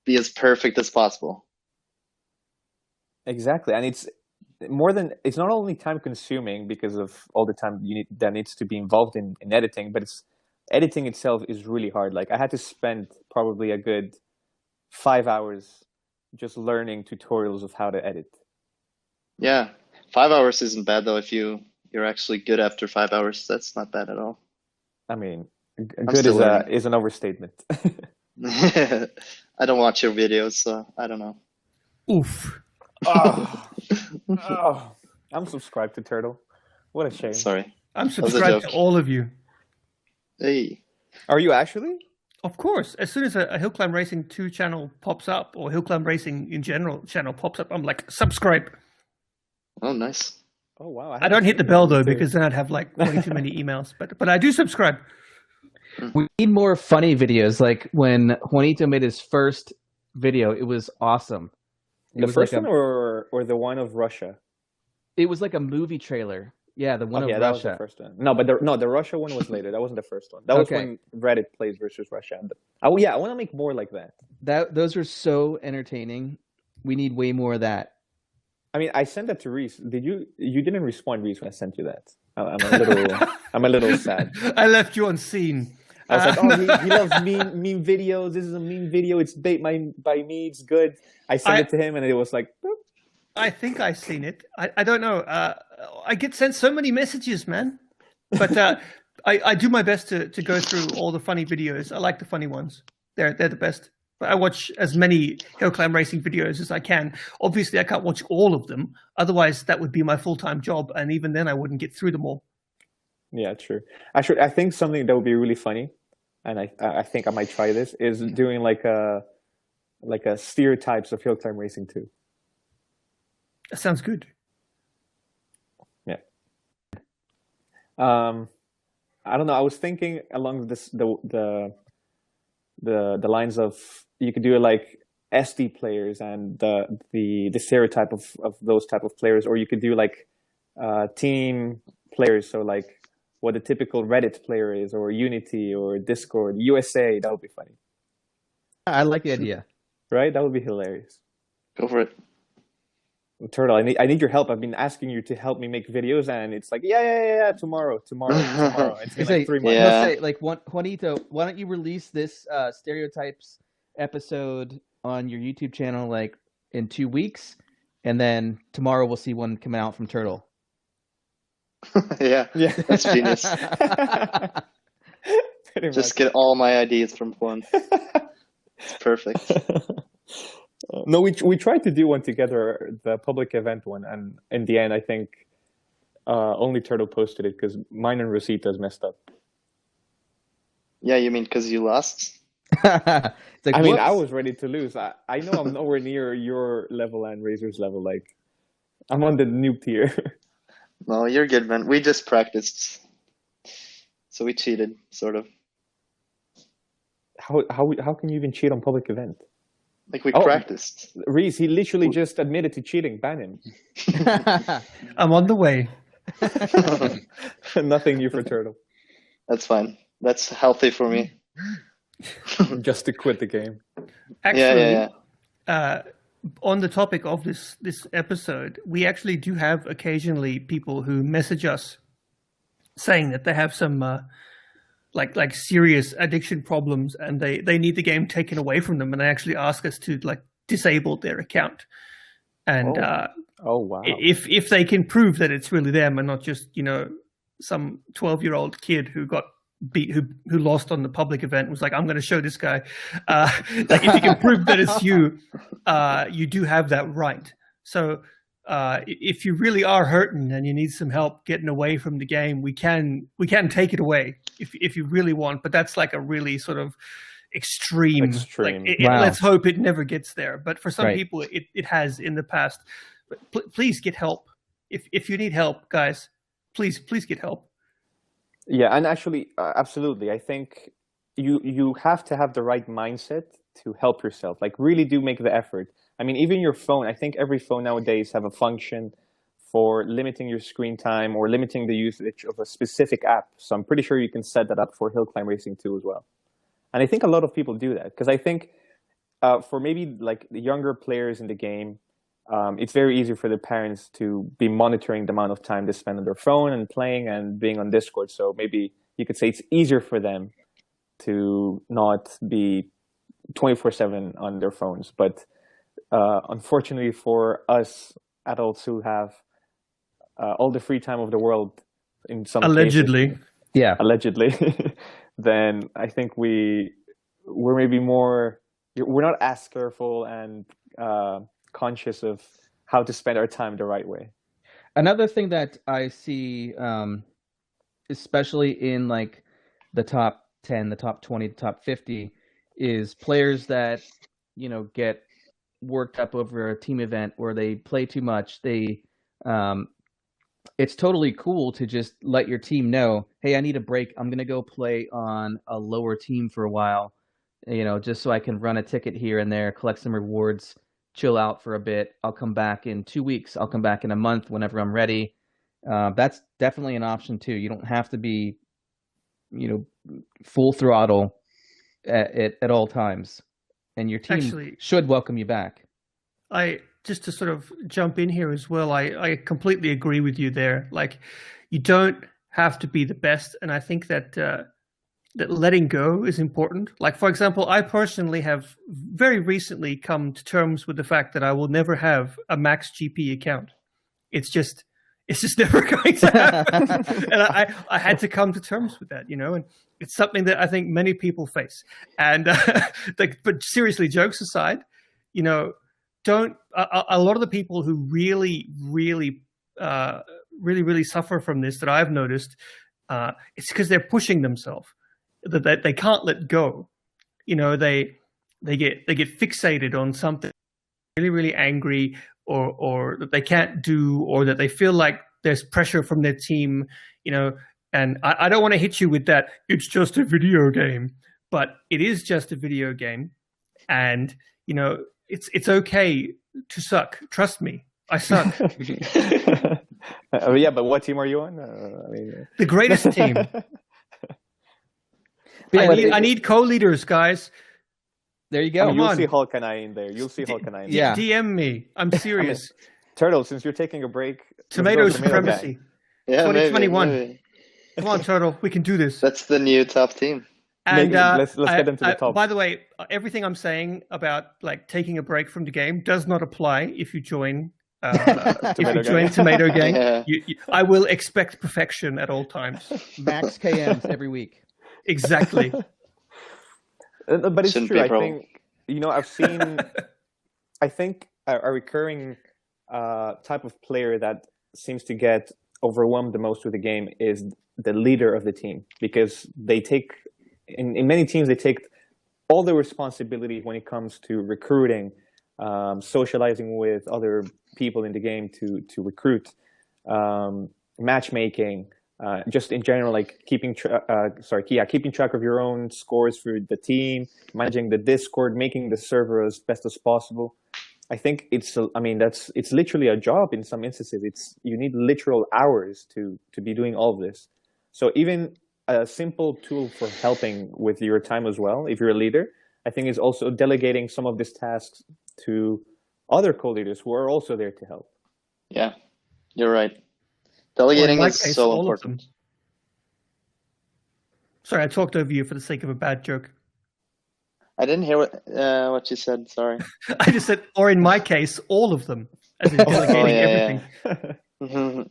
be as perfect as possible. Exactly. And it's not only time consuming because of all the time that needs to be involved in editing, but editing itself is really hard. Like I had to spend probably a good 5 hours just learning tutorials of how to edit. Yeah, 5 hours isn't bad though. If you're actually good after 5 hours, that's not bad at all. I mean, I'm good still learning. is an overstatement. I don't watch your videos, so I don't know. Oof. Oh, I'm subscribed to Turtle. What a shame. Sorry. I'm was a subscribed to joke. all of you. Hey. Are you actually? Of course, as soon as a Hill Climb Racing 2 channel pops up, or Hill Climb Racing in general channel pops up, I'm like, subscribe. Oh, nice. Oh wow. I don't hit the bell though, because then I'd have like way too many emails. But I do subscribe. We need more funny videos. Like when Juanito made his first video, it was awesome. It The was first like one or the one of Russia? it was like a movie trailer. Yeah, the one Okay, of that was the Russia. first one. No, but the Russia one was later. That wasn't the first one. That was Okay. when Reddit plays versus Russia. Oh yeah, I want to make more like that. Those are so entertaining. We need way more of that. I mean, I sent that to Rhys. Did you? You didn't respond, Rhys, when I sent you that. I'm a little sad. I left you on scene. I was like, oh, he loves meme videos. This is a meme video. It's bait by me. It's good. I sent it to him, and it was like, boop. I think I've seen it. I don't know. I get sent so many messages, man. But I do my best to go through all the funny videos. I like the funny ones. They're the best. I watch as many hill climb racing videos as I can. Obviously, I can't watch all of them. Otherwise, that would be my full-time job. And even then, I wouldn't get through them all. Yeah, true. Actually, I think something that would be really funny, and I think I might try this, is doing like a stereotypes of hill climb racing too. That sounds good. Yeah. I don't know. I was thinking along the lines of you could do it like SD players and the stereotype of those type of players, or you could do like team players. So like what a typical Reddit player is, or Unity, or Discord, USA. That would be funny, I like the idea. right? That would be hilarious. Go for it. Turtle, I need your help. I've been asking you to help me make videos, and it's like, yeah, tomorrow. It's been like 3 months. Yeah. Let's say, like, Juanito, why don't you release this stereotypes episode on your YouTube channel like in 2 weeks, and then tomorrow we'll see one coming out from Turtle. Yeah, that's genius. Pretty Just much. get all my ideas from Juan. It's perfect. No, we tried to do one together, the public event one, and in the end, I think only Turtle posted it because mine and Rosita's messed up. Yeah, you mean because you lost? It's like, I mean, I whoops. was ready to lose. I know I'm nowhere near your level and Razor's level. Like, I'm on the noob tier. No, you're good, man. We just practiced. So we cheated, sort of. How can you even cheat on public event? Like we Oh. practiced. Rhys, he literally just admitted to cheating. Ban him. I'm on the way. Nothing new for Turtle. That's fine. That's healthy for me. Just to quit the game. Actually, on the topic of this episode, we actually do have occasionally people who message us saying that they have some like serious addiction problems and they need the game taken away from them, and they actually ask us to like disable their account. And Oh wow. if they can prove that it's really them and not just some 12-year-old kid who got beat who lost on the public event and was like, I'm going to show this guy. Like if you can prove that it's you, you do have that right. So if you really are hurting and you need some help getting away from the game, we can take it away if you really want. But that's like a really sort of extreme. Extreme. Like, Wow. let's hope it never gets there. But for some Right. people, it has in the past. But please get help. If you need help, guys, please get help. Yeah, and actually, absolutely. I think you have to have the right mindset to help yourself. Like, really do make the effort. I mean, even your phone. I think every phone nowadays have a function for limiting your screen time or limiting the usage of a specific app. So I'm pretty sure you can set that up for hill climb racing too as well. And I think a lot of people do that because I think for maybe like the younger players in the game, it's very easy for the parents to be monitoring the amount of time they spend on their phone and playing and being on Discord. So maybe you could say it's easier for them to not be 24/7 on their phones. But unfortunately for us adults who have all the free time of the world in some Allegedly. cases, Yeah. allegedly, then I think we're maybe we're not as careful and conscious of how to spend our time the right way. Another thing that I see, especially in like the top 10, the top 20, the top 50, is players that, get worked up over a team event where they play too much. They it's totally cool to just let your team know, hey, I need a break. I'm gonna go play on a lower team for a while, just so I can run a ticket here and there, collect some rewards, chill out for a bit. I'll come back in 2 weeks. I'll come back in a month whenever I'm ready. That's definitely an option too. You don't have to be, full throttle at all times, and your team Actually, should welcome you back. Just to sort of jump in here as well, I completely agree with you there. Like, you don't have to be the best, and I think that that letting go is important. Like, for example, I personally have very recently come to terms with the fact that I will never have a max GP account. It's just never going to happen. And I had to come to terms with that, and it's something that I think many people face. And but seriously, jokes aside, don't a lot of the people who really suffer from this that I've noticed, it's because they're pushing themselves, that they can't let go. They get fixated on something, really angry, or that they can't do, or that they feel like there's pressure from their team, and I don't want to hit you with that, it's just a video game, but it is just a video game. And, it's okay to suck. Trust me, I suck. Yeah, but what team are you on? The greatest team. I need co-leaders, guys. There you go. You'll see Hulk and I in there. You'll see Hulk and I in there. Yeah. DM me. I'm serious. Turtle, since you're taking a break, Tomato supremacy. Yeah, 2021. maybe. Come on, Turtle. We can do this. That's the new top team. And let's get them to the top. By the way, everything I'm saying about like taking a break from the game does not apply if you join. Tomato Gang. Yeah. I will expect perfection at all times. Max KMs every week. Exactly. But it's Shouldn't true. be a I problem. think I've seen. I think a recurring type of player that seems to get overwhelmed the most with the game is the leader of the team, because they take in many teams they take all the responsibility when it comes to recruiting, socializing with other people in the game to recruit, matchmaking. Just in general, like keeping track of your own scores for the team, managing the Discord, making the server as best as possible. I think it's literally a job in some instances. You need literal hours to be doing all of this. So even a simple tool for helping with your time as well, if you're a leader, I think is also delegating some of these tasks to other co-leaders who are also there to help. Yeah, you're right. Delegating is case, so all of important. them. Sorry, I talked over you for the sake of a bad joke. I didn't hear what you said. Sorry. I just said, or in my case, all of them, as in delegating everything. Yeah.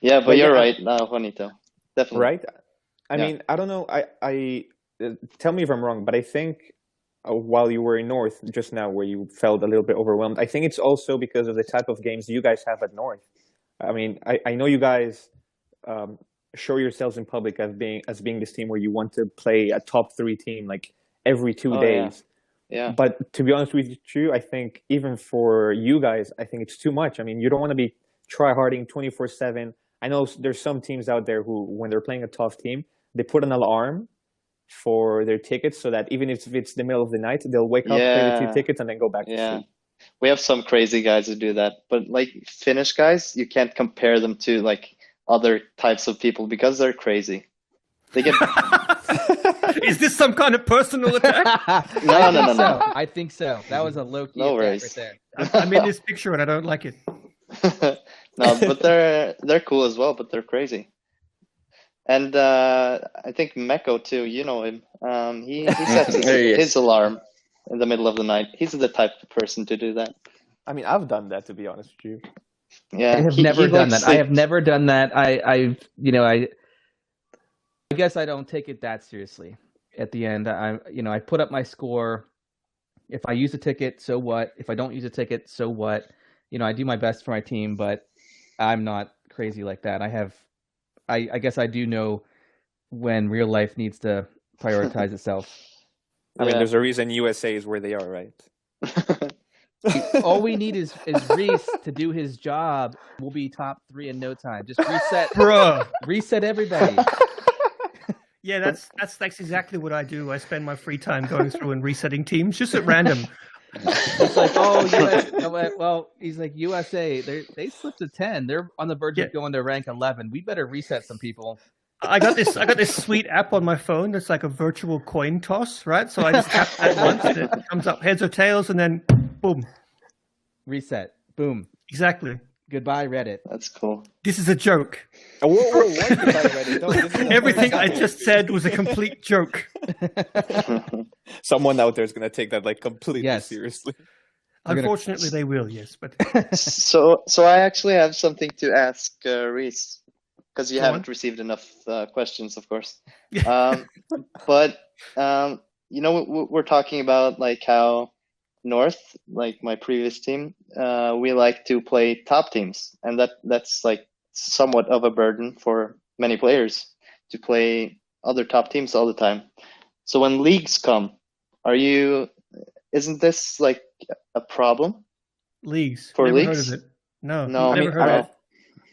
Yeah, but you're right, Juanito. Definitely. Right? I mean, I don't know. I tell me if I'm wrong, but I think while you were in North just now, where you felt a little bit overwhelmed, I think it's also because of the type of games you guys have at North. I mean, I know you guys show yourselves in public as being this team where you want to play a top 3 team like every 2 days. Yeah. But to be honest with you, I think even for you guys, I think it's too much. I mean, you don't want to be try-harding 24/7. I know there's some teams out there who, when they're playing a tough team, they put an alarm for their tickets so that even if it's the middle of the night, they'll wake up, play the 2 tickets, and then go back to sleep. We have some crazy guys who do that, but like Finnish guys, you can't compare them to like other types of people because they're crazy. They get. Is this some kind of personal attack? No. I think so. That was a low-key No attack worries. right there. I'm in this picture and I don't like it. No, but they're cool as well, but they're crazy. And I think Meko too. You know him. He sets his alarm in the middle of the night. He's the type of person to do that. I mean, I've done that, to be honest with you. Yeah, I have never done that. I have never done that. I guess I don't take it that seriously. At the end, I put up my score. If I use a ticket, so what? If I don't use a ticket, so what? I do my best for my team, but I'm not crazy like that. I guess I do know when real life needs to prioritize itself. I mean, there's a reason USA is where they are, right? All we need is Rhys to do his job. We'll be top 3 in no time. Just reset everybody. Yeah, that's exactly what I do. I spend my free time going through and resetting teams just at random. It's like, well, he's like, USA, they slipped to 10. They're on the verge of going to rank 11. We better reset some people. I got this sweet app on my phone that's like a virtual coin toss, right? So I just tap that once and it comes up heads or tails, and then boom, reset, boom. Exactly. Goodbye, Reddit. That's cool. This is a joke. Whoa, what? Goodbye, Reddit. No, everything I just said was a complete joke. Someone out there is going to take that like completely seriously. Unfortunately, they will. Yes, but so I actually have something to ask Rhys, because you haven't received enough questions, of course. But we're talking about like how North, like my previous team, we like to play top teams, and that's like somewhat of a burden for many players to play other top teams all the time. So when leagues come, isn't this like a problem? Leagues for never leagues? Heard of it. No, never heard of it.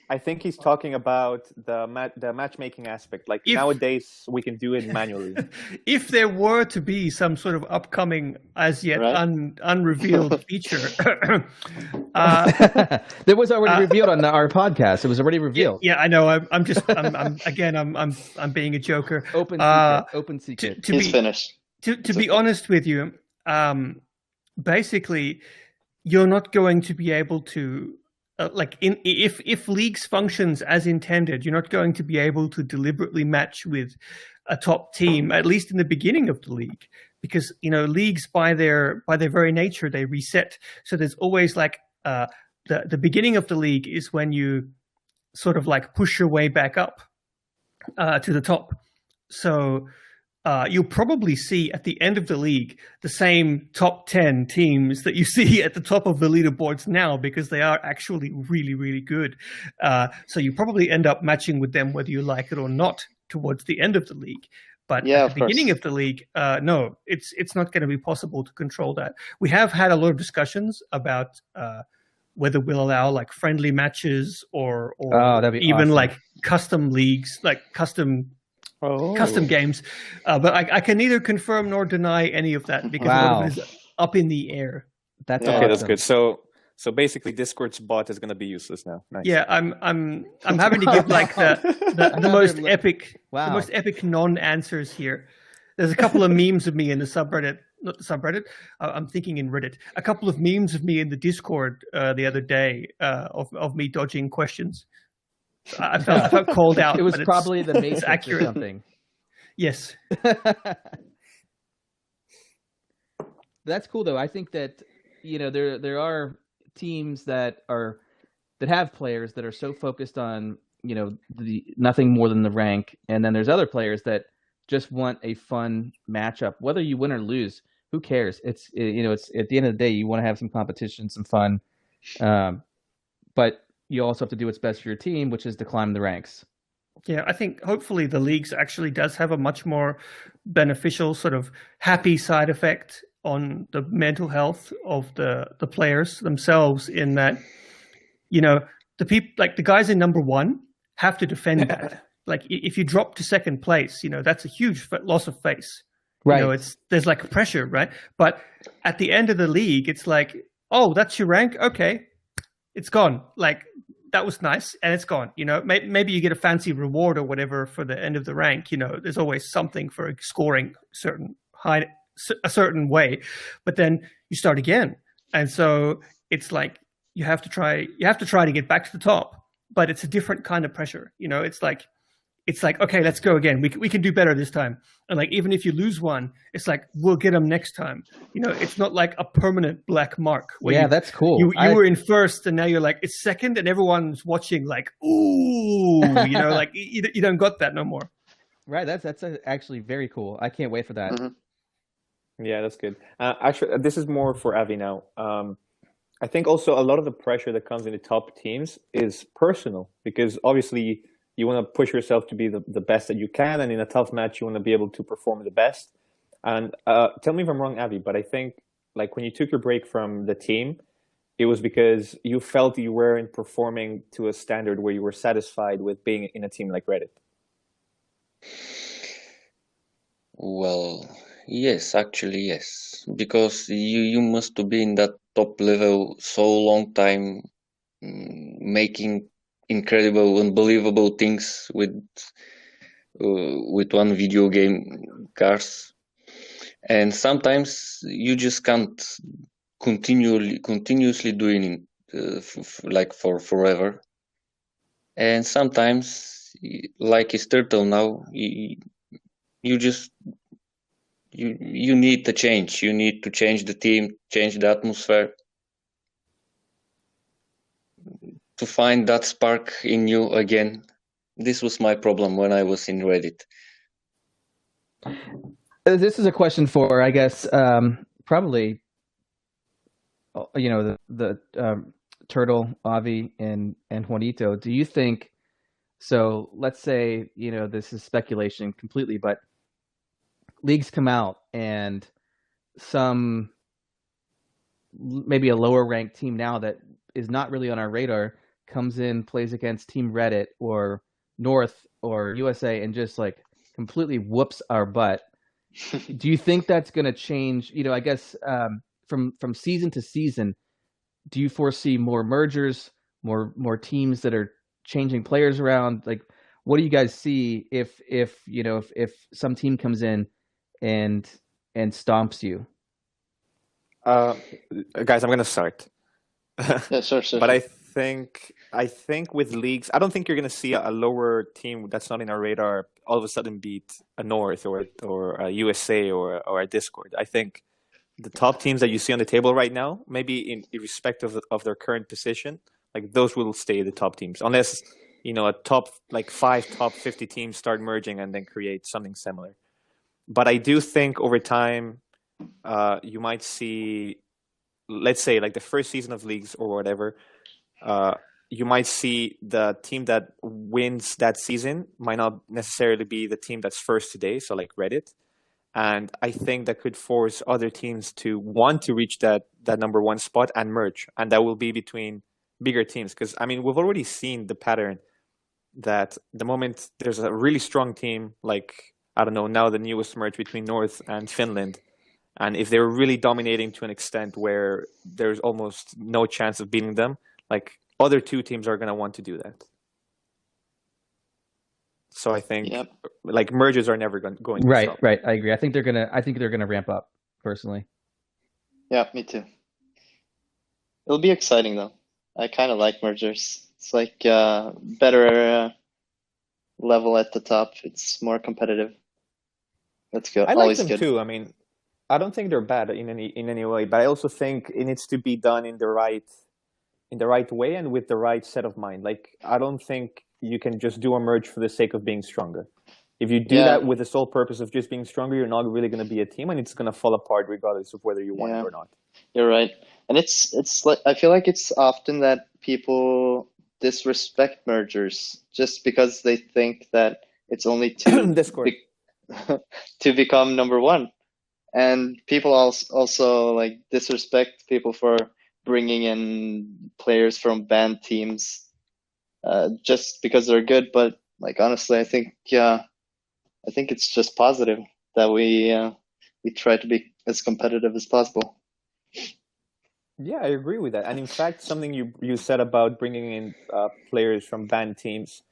I think he's talking about the matchmaking aspect. Like nowadays, we can do it manually. If there were to be some sort of upcoming, as yet unrevealed feature, there was already revealed on our podcast. It was already revealed. Yeah, I know. I'm being a joker. Open secret. He's finished. To be honest with you, basically, you're not going to be able to. If leagues functions as intended, you're not going to be able to deliberately match with a top team, at least in the beginning of the league, because leagues by their very nature, they reset. So there's always like the beginning of the league is when you sort of like push your way back up to the top. So you'll probably see at the end of the league the same top 10 teams that you see at the top of the leaderboards now, because they are actually really, really good. So you probably end up matching with them whether you like it or not towards the end of the league. But at the beginning of the league, no, it's not going to be possible to control that. We have had a lot of discussions about whether we'll allow like friendly matches or even like custom leagues, like custom games, but I can neither confirm nor deny any of that, because a lot of it is up in the air. That's okay. That's good. So basically, Discord's bot is going to be useless now. Nice. Yeah, I'm having to give like the most epic, the most epic non-answers here. There's a couple of memes of me in the subreddit, not the subreddit. I'm thinking in Reddit. A couple of memes of me in the Discord the other day of me dodging questions. I felt called out. It was probably the Matrix or something. Yes. That's cool though. I think that there are teams that have players that are so focused on nothing more than the rank, and then there's other players that just want a fun matchup. Whether you win or lose, who cares? It's at the end of the day, you want to have some competition, some fun, but you also have to do what's best for your team, which is to climb the ranks. Yeah, I think hopefully the leagues actually does have a much more beneficial sort of happy side effect on the mental health of the players themselves, in that, the people, like the guys in number 1 have to defend that. Like if you drop to second place, that's a huge loss of face. Right. There's like pressure, right? But at the end of the league, it's like, oh, that's your rank? Okay. It's gone. Like, that was nice, and it's gone. Maybe you get a fancy reward or whatever for the end of the rank. There's always something for scoring a certain way, but then you start again, and so it's like you have to try to get back to the top, but it's a different kind of pressure. It's like okay, let's go again. We can do better this time. And like even if you lose one, it's like we'll get them next time. It's not like a permanent black mark. That's cool. You were in first, and now you're like it's second, and everyone's watching like ooh, like you don't got that no more. Right. That's actually very cool. I can't wait for that. Mm-hmm. Yeah, that's good. Actually, this is more for Avi now. I think also a lot of the pressure that comes in the top teams is personal, because obviously you want to push yourself to be the best that you can, and in a tough match, you want to be able to perform the best. And tell me if I'm wrong, Avi, but I think like when you took your break from the team, it was because you felt you weren't performing to a standard where you were satisfied with being in a team like Reddit? Well, yes, actually, yes, because you must to be in that top level so long time, making incredible, unbelievable things with one video game cars, and sometimes you just can't continuously doing it like for forever, and sometimes like his turtle now, you just you need to change. You need to change the team, change the atmosphere to find that spark in you again. This was my problem when I was in Reddit. This is a question for, I guess, probably, the Turtle, Avi, and Juanito. Do you think, so let's say, this is speculation completely, but leagues come out and maybe a lower ranked team now that is not really on our radar comes in, plays against Team Reddit or North or USA and just like completely whoops our butt. Do you think that's going to change? I guess from season to season, do you foresee more mergers, more teams that are changing players around? Like, what do you guys see if some team comes in and stomps you? Guys, I'm gonna start. Yeah, sure. But I think with leagues, I don't think you're gonna see a lower team that's not in our radar all of a sudden beat a North or a USA or a Discord. I think the top teams that you see on the table right now, maybe irrespective of their current position, like those will stay the top teams, unless a top 50 teams start merging and then create something similar. But I do think over time, you might see, let's say, like the first season of leagues or whatever, you might see the team that wins that season might not necessarily be the team that's first today, so like Reddit. And I think that could force other teams to want to reach that number one spot and merge. And that will be between bigger teams. Because, we've already seen the pattern that the moment there's a really strong team, like, I don't know, now the newest merge between North and Finland, and if they're really dominating to an extent where there's almost no chance of beating them, like other two teams are going to want to do that. So I think like merges are never going to stop. Right. I agree. I think they're gonna ramp up personally. Yeah, me too. It'll be exciting though. I kind of like mergers. It's like better level at the top. It's more competitive. That's good. I like Always them good. too. I don't think they're bad in any way, but I also think it needs to be done in the right way and with the right set of mind. Like, I don't think you can just do a merge for the sake of being stronger. If you do that with the sole purpose of just being stronger, you're not really going to be a team, and it's going to fall apart regardless of whether you want it or not. You're right. And it's like, I feel like it's often that people disrespect mergers just because they think that it's only to to become number one. And people also like disrespect people for bringing in players from banned teams just because they're good. But like, honestly, I think it's just positive that we try to be as competitive as possible. Yeah, I agree with that. And in fact, something you said about bringing in players from banned teams,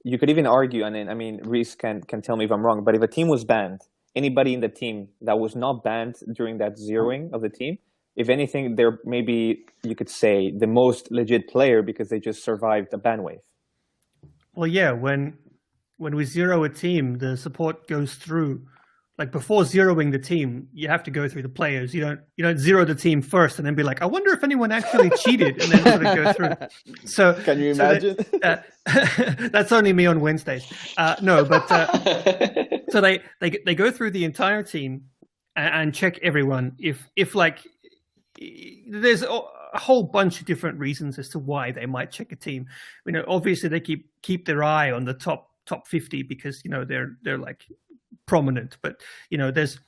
you could even argue, and then, Rhys can tell me if I'm wrong, but if a team was banned, anybody in the team that was not banned during that zeroing of the team, if anything, they're maybe, you could say, the most legit player because they just survived a ban wave. Well, yeah, when we zero a team, the support goes through. Like before zeroing the team, you have to go through the players. You don't zero the team first and then be like, I wonder if anyone actually cheated, and then sort of go through. So can you imagine? That's only me on Wednesdays. No, but so they go through the entire team and check everyone. If like there's a whole bunch of different reasons as to why they might check a team. Obviously they keep their eye on the top 50 because they're like prominent, but there's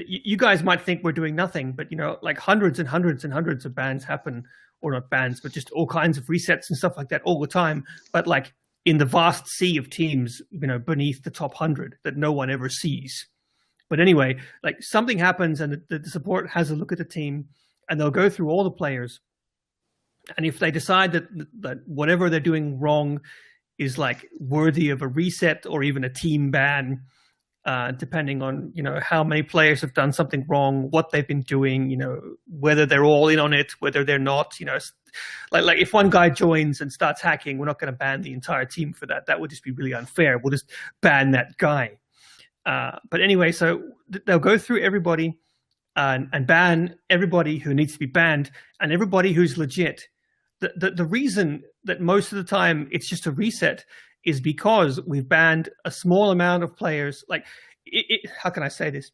you guys might think we're doing nothing, but like hundreds and hundreds and hundreds of bans happen, or not bans, but just all kinds of resets and stuff like that all the time. But like in the vast sea of teams, beneath the top 100 that no one ever sees. But anyway, like something happens and the support has a look at the team, and they'll go through all the players. And if they decide that whatever they're doing wrong is like worthy of a reset or even a team ban, depending on how many players have done something wrong, what they've been doing, whether they're all in on it, whether they're not, like if one guy joins and starts hacking, we're not going to ban the entire team for that. That would just be really unfair. We'll just ban that guy. But anyway, so they'll go through everybody and ban everybody who needs to be banned and everybody who's legit. The reason that most of the time it's just a reset is because we've banned a small amount of players. Like, how can I say this?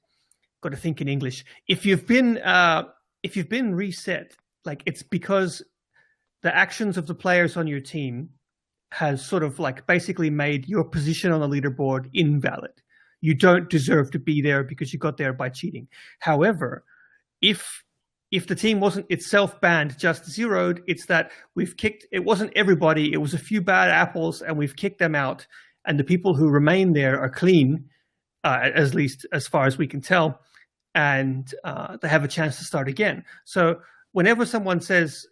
Got to think in English. If you've been reset, like it's because the actions of the players on your team has sort of like basically made your position on the leaderboard invalid. You don't deserve to be there because you got there by cheating. However, if the team wasn't itself banned, just zeroed, it's that it wasn't everybody, it was a few bad apples and we've kicked them out. And the people who remain there are clean, at least as far as we can tell. And they have a chance to start again. So whenever someone says,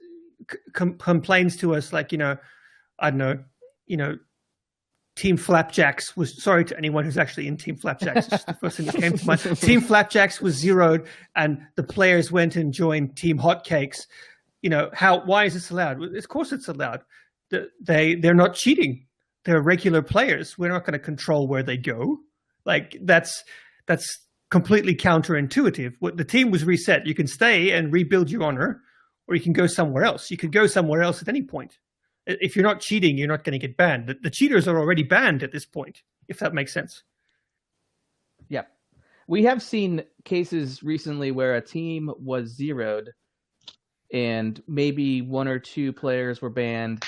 complains to us, like, I don't know, Team Flapjacks was, sorry to anyone who's actually in Team Flapjacks, it's just the first thing that came to mind. Team Flapjacks was zeroed and the players went and joined Team Hotcakes. Why is this allowed? Of course it's allowed. They're not cheating. They're regular players. We're not going to control where they go. Like that's completely counterintuitive. The team was reset. You can stay and rebuild your honor, or you can go somewhere else. You could go somewhere else at any point. If you're not cheating, you're not going to get banned. The cheaters are already banned at this point, if that makes sense. Yeah. We have seen cases recently where a team was zeroed and maybe one or two players were banned,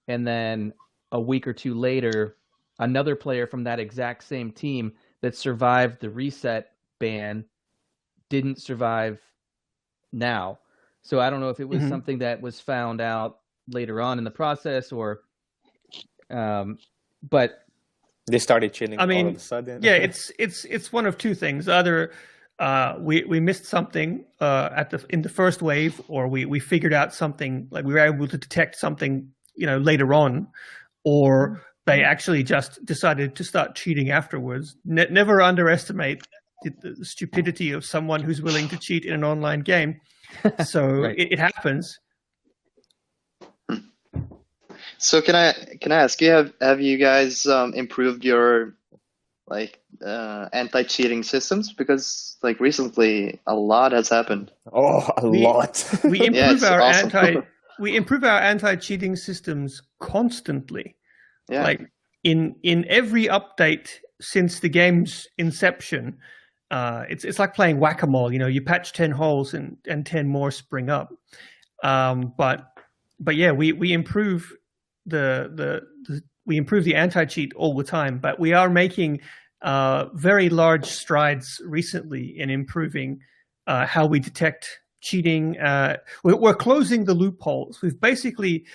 and then a week or two later, another player from that exact same team that survived the reset ban didn't survive now. So I don't know if it was something that was found out later on in the process, or but they started chilling all of a sudden. Yeah, it's one of two things. Either we missed something in the first wave, or we figured out something, like we were able to detect something later on, or they actually just decided to start cheating afterwards. Never underestimate the stupidity of someone who's willing to cheat in an online game. So right. it happens. So can I ask you, have you guys improved your anti-cheating systems? Because like recently a lot has happened. Oh, a lot. We improve awesome. we improve our anti-cheating systems constantly. Yeah. Like in every update since the game's inception, it's like playing whack-a-mole. You patch 10 holes and 10 more spring up. But yeah, we improve we improve the anti-cheat all the time, but we are making very large strides recently in improving how we detect cheating. We're closing the loopholes. We've basically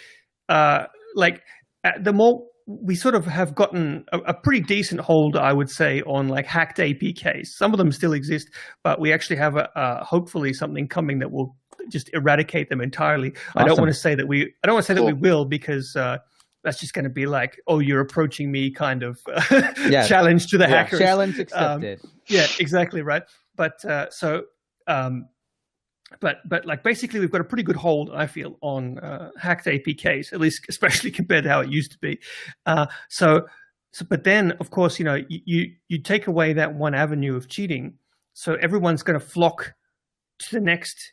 the more we sort of have gotten a pretty decent hold, I would say, on like hacked APKs. Some of them still exist, but we actually have hopefully something coming that will just eradicate them entirely. Awesome. I don't want to say that we will, because that's just going to be like, oh, you're approaching me kind of challenge to the hackers. Challenge accepted. Yeah, exactly right. But but like basically we've got a pretty good hold, I feel, on hacked APKs, at least especially compared to how it used to be. So but then of course you take away that one avenue of cheating, so everyone's going to flock to the next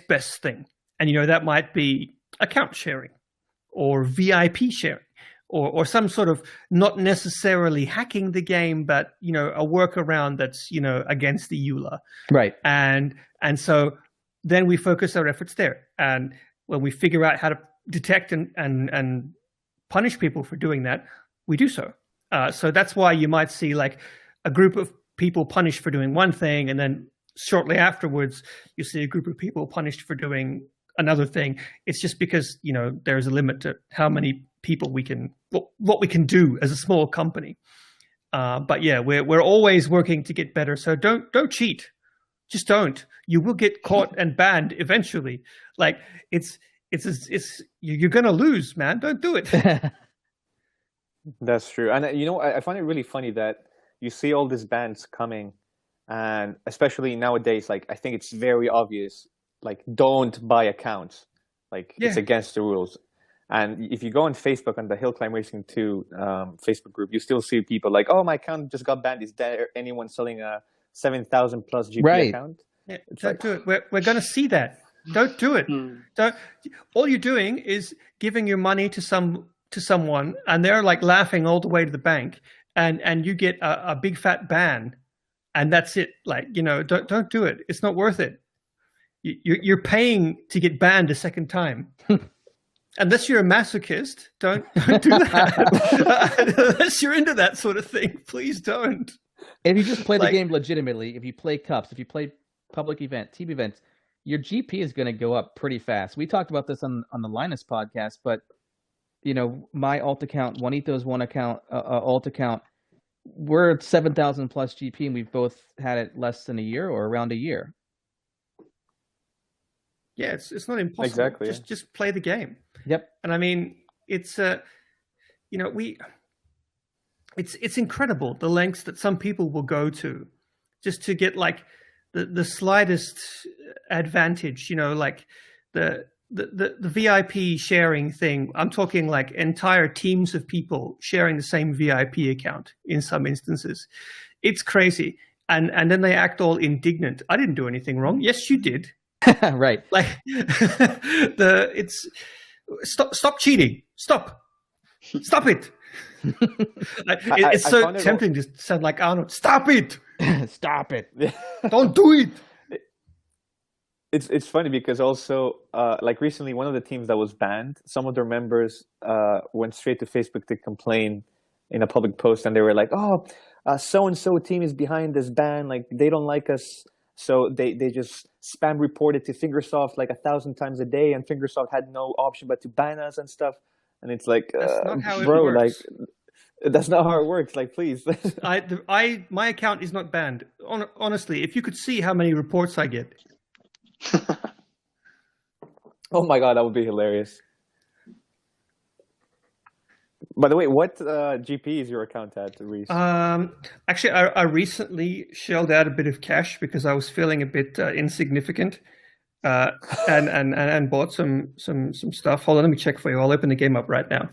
best thing, and that might be account sharing or VIP sharing or some sort of not necessarily hacking the game, but a workaround that's against the EULA. Right. And so then we focus our efforts there, and when we figure out how to detect and punish people for doing that, we do so. So that's why you might see like a group of people punished for doing one thing, and then shortly afterwards you see a group of people punished for doing another thing. It's just because, you know, there's a limit to how many people we can, what we can do as a small company. But yeah, we're always working to get better. So don't cheat. Just don't. You will get caught and banned eventually. Like you're gonna lose, man. Don't do it. That's true. And you know, I find it really funny that you see all these bans coming, and especially nowadays, like I think it's very obvious, like don't buy accounts. Like it's against the rules. And if you go on Facebook, on the Hill Climb Racing 2 Facebook group, you still see people like, oh, my account just got banned. Is there anyone selling a 7,000 plus GP account? Yeah, don't do it. We're going to see that. Don't do it. Don't. All you're doing is giving your money to someone, and they're like laughing all the way to the bank, and you get a big fat ban, and that's it. Like, you know, don't do it. It's not worth it. You're paying to get banned a second time. Unless you're a masochist, don't do that. Unless you're into that sort of thing, please don't. If you just play the game legitimately, if you play cups, if you play public team events, your GP is going to go up pretty fast. We talked about this on the Linus podcast, but you know, my alt account, Juanito's alt account, we're at 7,000 plus GP, and we've both had it less than a year or around a year. Yeah, it's not impossible. Exactly. Just play the game. Yep. And I mean, it's you know, it's incredible the lengths that some people will go to just to get like the slightest advantage. You know, like the VIP sharing thing. I'm talking like entire teams of people sharing the same VIP account in some instances. It's crazy. And then they act all indignant. I didn't do anything wrong. Yes, you did. Right. Like stop cheating. Stop it. It's so tempting to sound like Arnold. Stop it. Stop it. Don't do it. It's funny because also like recently one of the teams that was banned, some of their members went straight to Facebook to complain in a public post, and they were like, oh, so and so team is behind this ban, like they don't like us. So they just spam reported to Fingersoft like 1,000 times a day, and Fingersoft had no option but to ban us and stuff. And it's like, that's not how bro, it works. like that's not how it works. Like, please. My account is not banned. Honestly, if you could see how many reports I get. Oh my god, that would be hilarious. By the way, what GP is your account at, Rhys? Actually, I recently shelled out a bit of cash because I was feeling a bit insignificant, and bought some stuff. Hold on, let me check for you. I'll open the game up right now.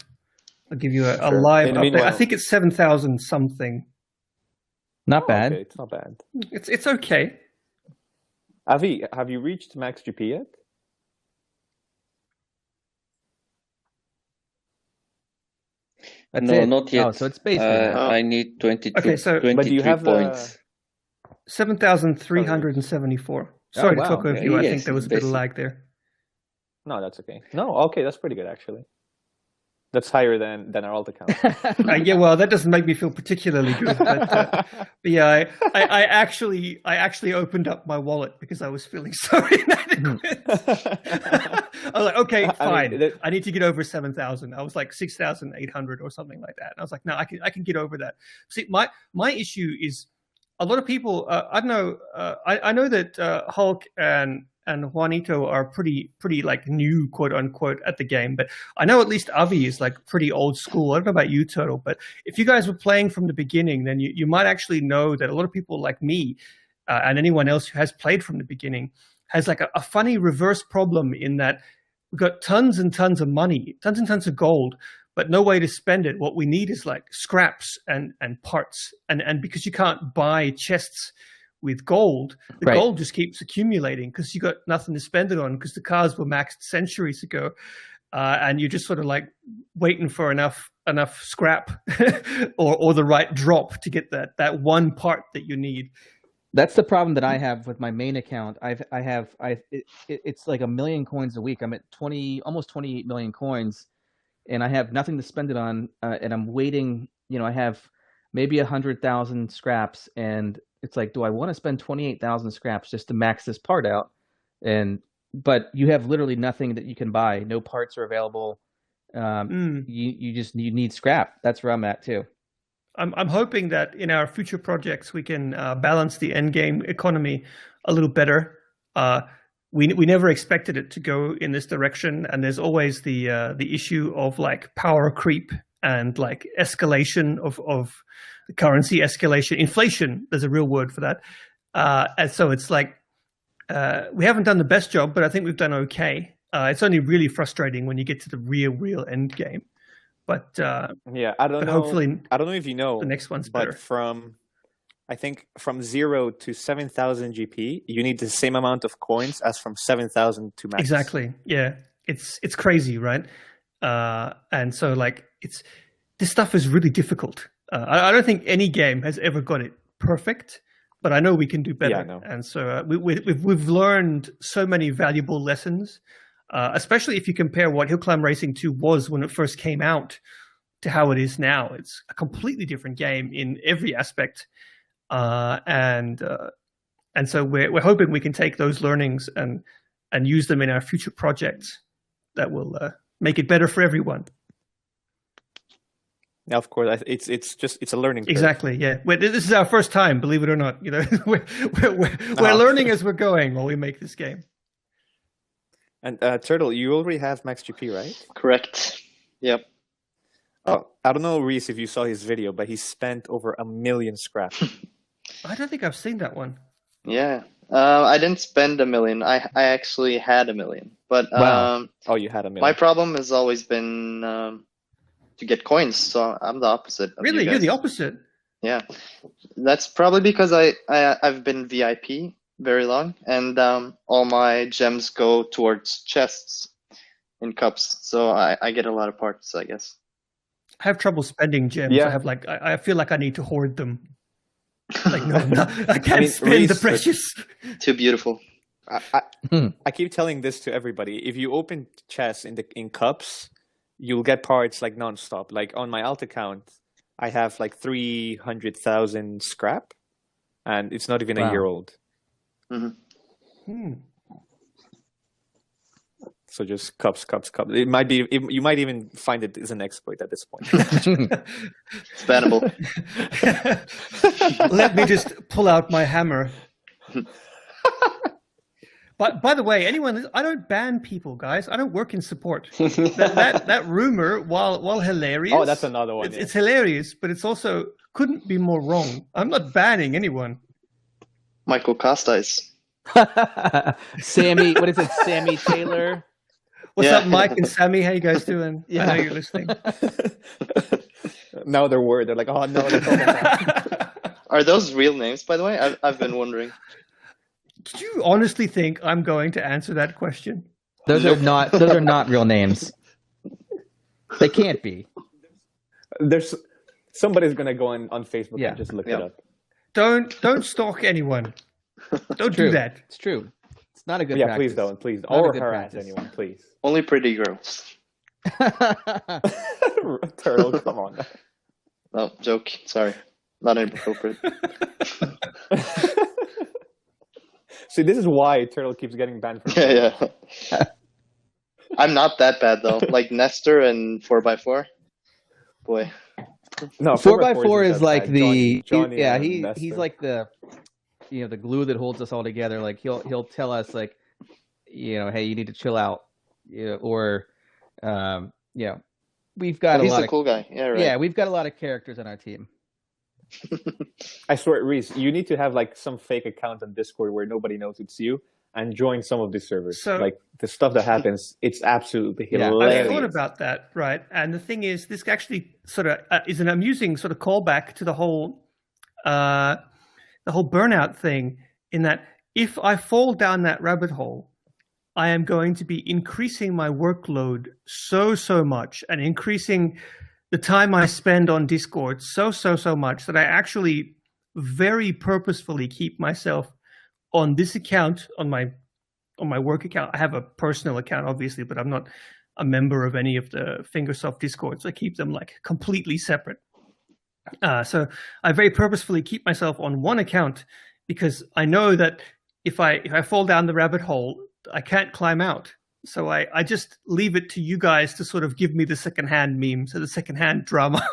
I'll give you a live update. Meanwhile, I think it's 7,000 something. Not bad. Okay, it's not bad. It's okay. Avi, have you reached max GP yet? That's No, it. not yet. Oh, so it's basically I need 22, Okay, so- But do you 23 have points. 7,374. Sorry to wow. talk over you. I Yes, think there was a bit of basic. lag there. No, that's okay. No, okay, that's pretty good actually. That's higher than our alt account. Yeah, well, that doesn't make me feel particularly good. But yeah, I actually opened up my wallet because I was feeling so inadequate. I was like, okay, fine. I need to get over 7,000. I was like 6,800 or something like that. And I was like, no, I can get over that. See, my issue is a lot of people. I don't know. I know that Hulk and Juanito are pretty like new, quote unquote, at the game. But I know at least Avi is like pretty old school. I don't know about you, Turtle, but if you guys were playing from the beginning, then you might actually know that a lot of people like me and anyone else who has played from the beginning has like a funny reverse problem in that we've got tons and tons of money, tons and tons of gold, but no way to spend it. What we need is like scraps and parts. And because you can't buy chests with gold, the gold just keeps accumulating because you got nothing to spend it on because the cars were maxed centuries ago, and you're just sort of like waiting for enough scrap or the right drop to get that one part that you need. That's the problem that I have with my main account. It's like 1 million coins a week. I'm at almost 28 million coins, and I have nothing to spend it on, and I'm waiting. You know, I have maybe 100,000 scraps, and it's like, do I want to spend 28,000 scraps just to max this part out? But you have literally nothing that you can buy. No parts are available. You need scrap. That's where I'm at too. I'm hoping that in our future projects we can balance the end game economy a little better. We never expected it to go in this direction, and there's always the issue of like power creep and like escalation of the currency escalation, inflation. There's a real word for that, and so it's like we haven't done the best job, but I think we've done okay. It's only really frustrating when you get to the real end game. But yeah, I don't know. Hopefully, I don't know if you know the next one's but better. I think from 0 to 7,000 GP, you need the same amount of coins as from 7,000 to max. Exactly. Yeah, it's crazy, right? And so like this stuff is really difficult. I don't think any game has ever got it perfect, but I know we can do better. Yeah, I know. And so we've learned so many valuable lessons, especially if you compare what Hill Climb Racing 2 was when it first came out to how it is now. It's a completely different game in every aspect. And so we're hoping we can take those learnings and use them in our future projects that will make it better for everyone. Now, of course, it's a learning curve. Exactly. Yeah. This is our first time, believe it or not. You know, we're learning as we're going while we make this game. And Turtle, you already have max GP, right? Correct. Yep. Oh, I don't know, Rhys, if you saw his video, but he spent over 1 million scrap. I don't think I've seen that one. Yeah. I didn't spend 1 million. I actually had 1 million. But Wow. Oh, you had 1 million. my problem has always been to get coins. So I'm the opposite of Really? you You're guys. the opposite. Yeah. That's probably because I've been VIP very long, and all my gems go towards chests in cups. So I get a lot of parts, I guess. I have trouble spending gems. Yeah. I feel like I need to hoard them. Like no, I can't mean, spend Rhys, the precious. Too beautiful. I keep telling this to everybody. If you open chests in cups, you'll get parts like nonstop. Like on my alt account, I have like 300,000 scrap, and it's not even a year old. Mm-hmm. So just cups. It might be. You might even find it as an exploit at this point. It's bannable. Let me just pull out my hammer. But by the way, I don't ban people, guys. I don't work in support. That rumor, while hilarious. Oh, that's another one. It's hilarious, but it's also couldn't be more wrong. I'm not banning anyone. Michael Costa is. Sammy, what is it? Sammy Taylor. What's Yeah. up, Mike and Sammy? How you guys doing? I know you're listening. Now they're worried. They're like, oh no. Are those real names, by the way? I've been wondering. Did you honestly think I'm going to answer that question? Those are not real names. They can't be. There's somebody's gonna go on Facebook Yeah. and just look Yeah. it up. Don't stalk anyone. Don't True. do that. It's true. It's not a good Yeah, practice. please don't, please, Not a or good harass practice. anyone, please. Only pretty girls. Turtle, come on. No, joke. Sorry. Not inappropriate. See, this is why Turtle keeps getting banned from. Yeah. I'm not that bad though. Like Nestor and 4x4. Boy. No, 4x4 is that like bad. Johnny and he's Nestor. like the the glue that holds us all together. Like he'll tell us like, hey, you need to chill out, or we've got He's a lot a of cool guy. Yeah, right. yeah, we've got a lot of characters on our team. I swear, Rhys, you need to have like some fake account on Discord where nobody knows it's you, and join some of these servers. So- like the stuff that happens, it's absolutely Yeah. hilarious. I thought about that, right? And the thing is, this actually sort of is an amusing sort of callback to the whole burnout thing. In that, if I fall down that rabbit hole, I am going to be increasing my workload so much, and increasing the time I spend on Discord so much that I actually very purposefully keep myself on this account, on my work account. I have a personal account, obviously, but I'm not a member of any of the Fingersoft Discords. I keep them like completely separate. So I very purposefully keep myself on one account because I know that if I fall down the rabbit hole, I can't climb out. So I just leave it to you guys to sort of give me the secondhand memes or the secondhand drama.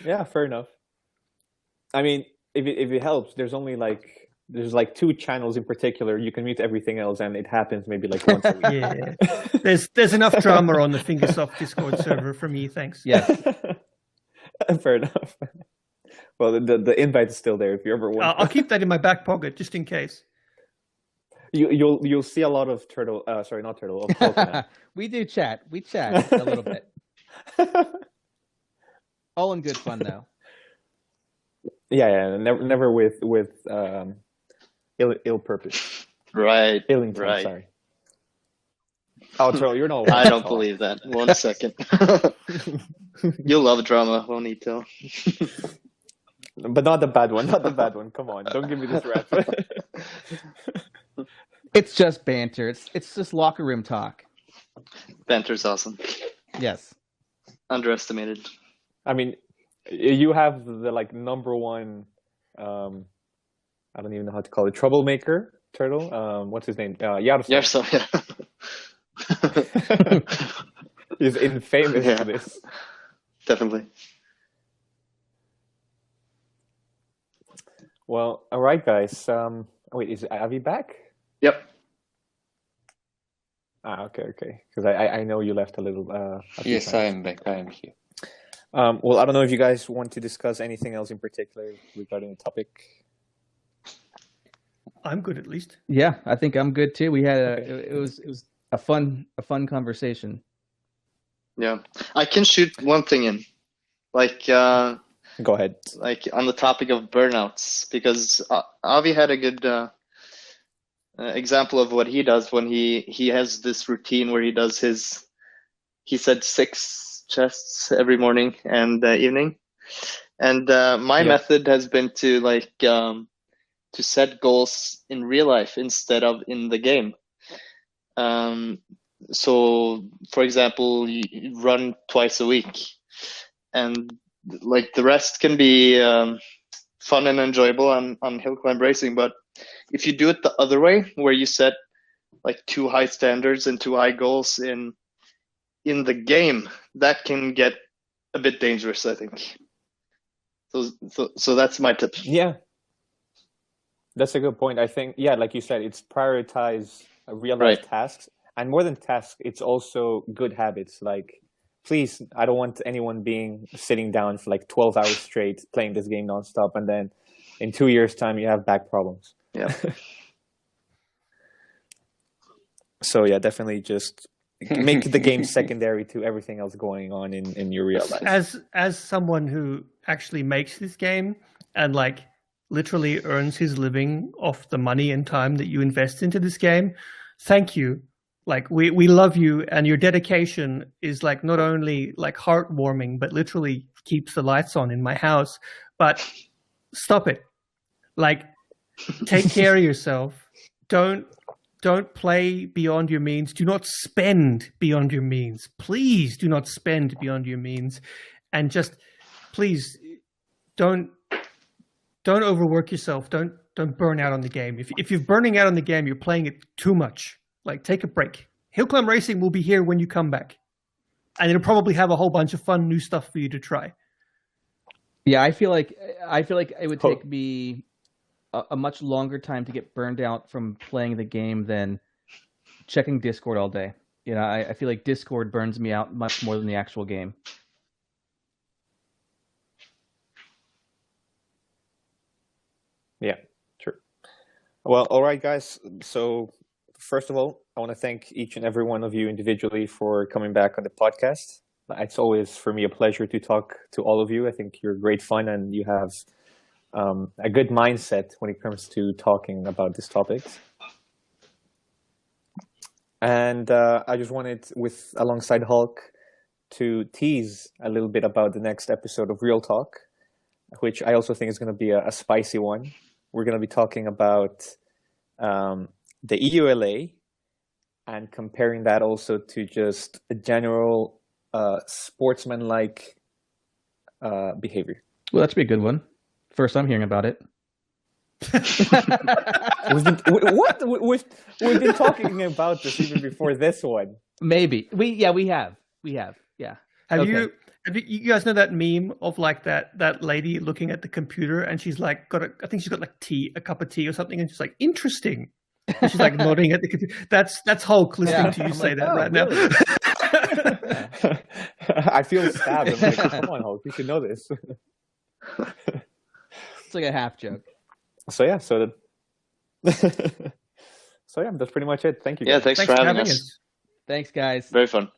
Yeah, fair enough. I mean, if it helps, there's like 2 channels in particular. You can mute everything else, and it happens maybe like once a week. Yeah, there's enough drama on the Fingersoft Discord server for me. Thanks. Yes. Fair enough. Well, the invite is still there if you ever want. I'll keep that in my back pocket just in case. You'll see a lot of turtle. Sorry, not turtle. Of Pokemon. We do chat. We chat a little bit. All in good fun, though. Yeah. Never with ill purpose. Right. Illington, right. sorry. Oh, Turtle, you're not. I don't believe that. 1 second. You love drama, won't you, Till? But not the bad one. Not the bad one. Come on, don't give me this rap. It's just banter. It's just locker room talk. Banter's awesome. Yes. Underestimated. I mean, you have the like number one. I don't even know how to call it. Troublemaker Turtle. What's his name? Yaroslav. Yeah, so yeah. He's infamous Yeah. for this. Definitely. Well, all right, guys. Wait, is Avi back? Yep. Okay. Because I know you left a little. A few Yes, times. I am back. I am here. Well, I don't know if you guys want to discuss anything else in particular regarding the topic. I'm good at least. Yeah, I think I'm good too. We had it was a fun conversation. Yeah. I can shoot one thing in. Like Go ahead. like on the topic of burnouts, because Avi had a good example of what he does when he has this routine where he does he said 6 chests every morning and evening, and my method has been to to set goals in real life instead of in the game. So for example, you run twice a week, and like the rest can be fun and enjoyable on hill climb racing. But if you do it the other way, where you set like too high standards and too high goals in the game, that can get a bit dangerous, I think. So that's my tip. Yeah, that's a good point. I think, yeah, like you said, it's prioritize real life Right. tasks, and more than tasks, it's also good habits. Like, please, I don't want anyone sitting down for like 12 hours straight playing this game nonstop, and then in 2 years' time you have back problems. Yeah. So yeah, definitely just make the game secondary to everything else going on in your real life. As someone who actually makes this game and like literally earns his living off the money and time that you invest into this game, thank you. Like we love you, and your dedication is like not only like heartwarming, but literally keeps the lights on in my house. But stop it. Like, take care of yourself. Don't play beyond your means. Do not spend beyond your means. Please do not spend beyond your means, and just please don't overwork yourself. Don't burn out on the game. If you're burning out on the game, you're playing it too much. Like, take a break. Hill climb racing will be here when you come back, and it'll probably have a whole bunch of fun new stuff for you to try. Yeah, I feel like it would take me a much longer time to get burned out from playing the game than checking Discord all day. You know, I feel like Discord burns me out much more than the actual game. Yeah, true. Well, all right, guys. So first of all, I want to thank each and every one of you individually for coming back on the podcast. It's always for me a pleasure to talk to all of you. I think you're great fun, and you have a good mindset when it comes to talking about these topics. And I just wanted, alongside Hulk, to tease a little bit about the next episode of Real Talk, which I also think is going to be a spicy one. We're going to be talking about the EULA and comparing that also to just a general sportsman-like behavior. Well, that's be a good one. First, I'm hearing about it. We've been talking about this even before this one. Maybe we have. Yeah. Have Okay. you guys know that meme of like that lady looking at the computer and she's like I think she's got like a cup of tea or something, and she's like, interesting. And she's like nodding at the computer. That's Hulk listening to you say that right really? now. I feel stabbed. I'm like, come on, Hulk, you should know this. It's like a half joke. So yeah, so yeah, that's pretty much it. Thank you. Yeah, Guys. thanks for having us. Thanks, guys. Very fun.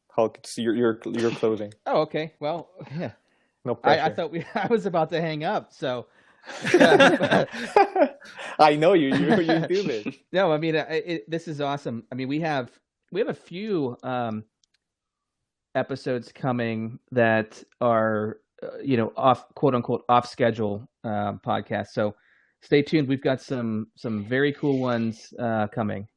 Hulk, it's you're closing. Oh, okay. Well, yeah. No pressure. I thought I was about to hang up. So. I know you do this. No, I mean this is awesome. I mean we have a few episodes coming that are off, quote unquote, off schedule podcasts. So stay tuned. We've got some very cool ones coming.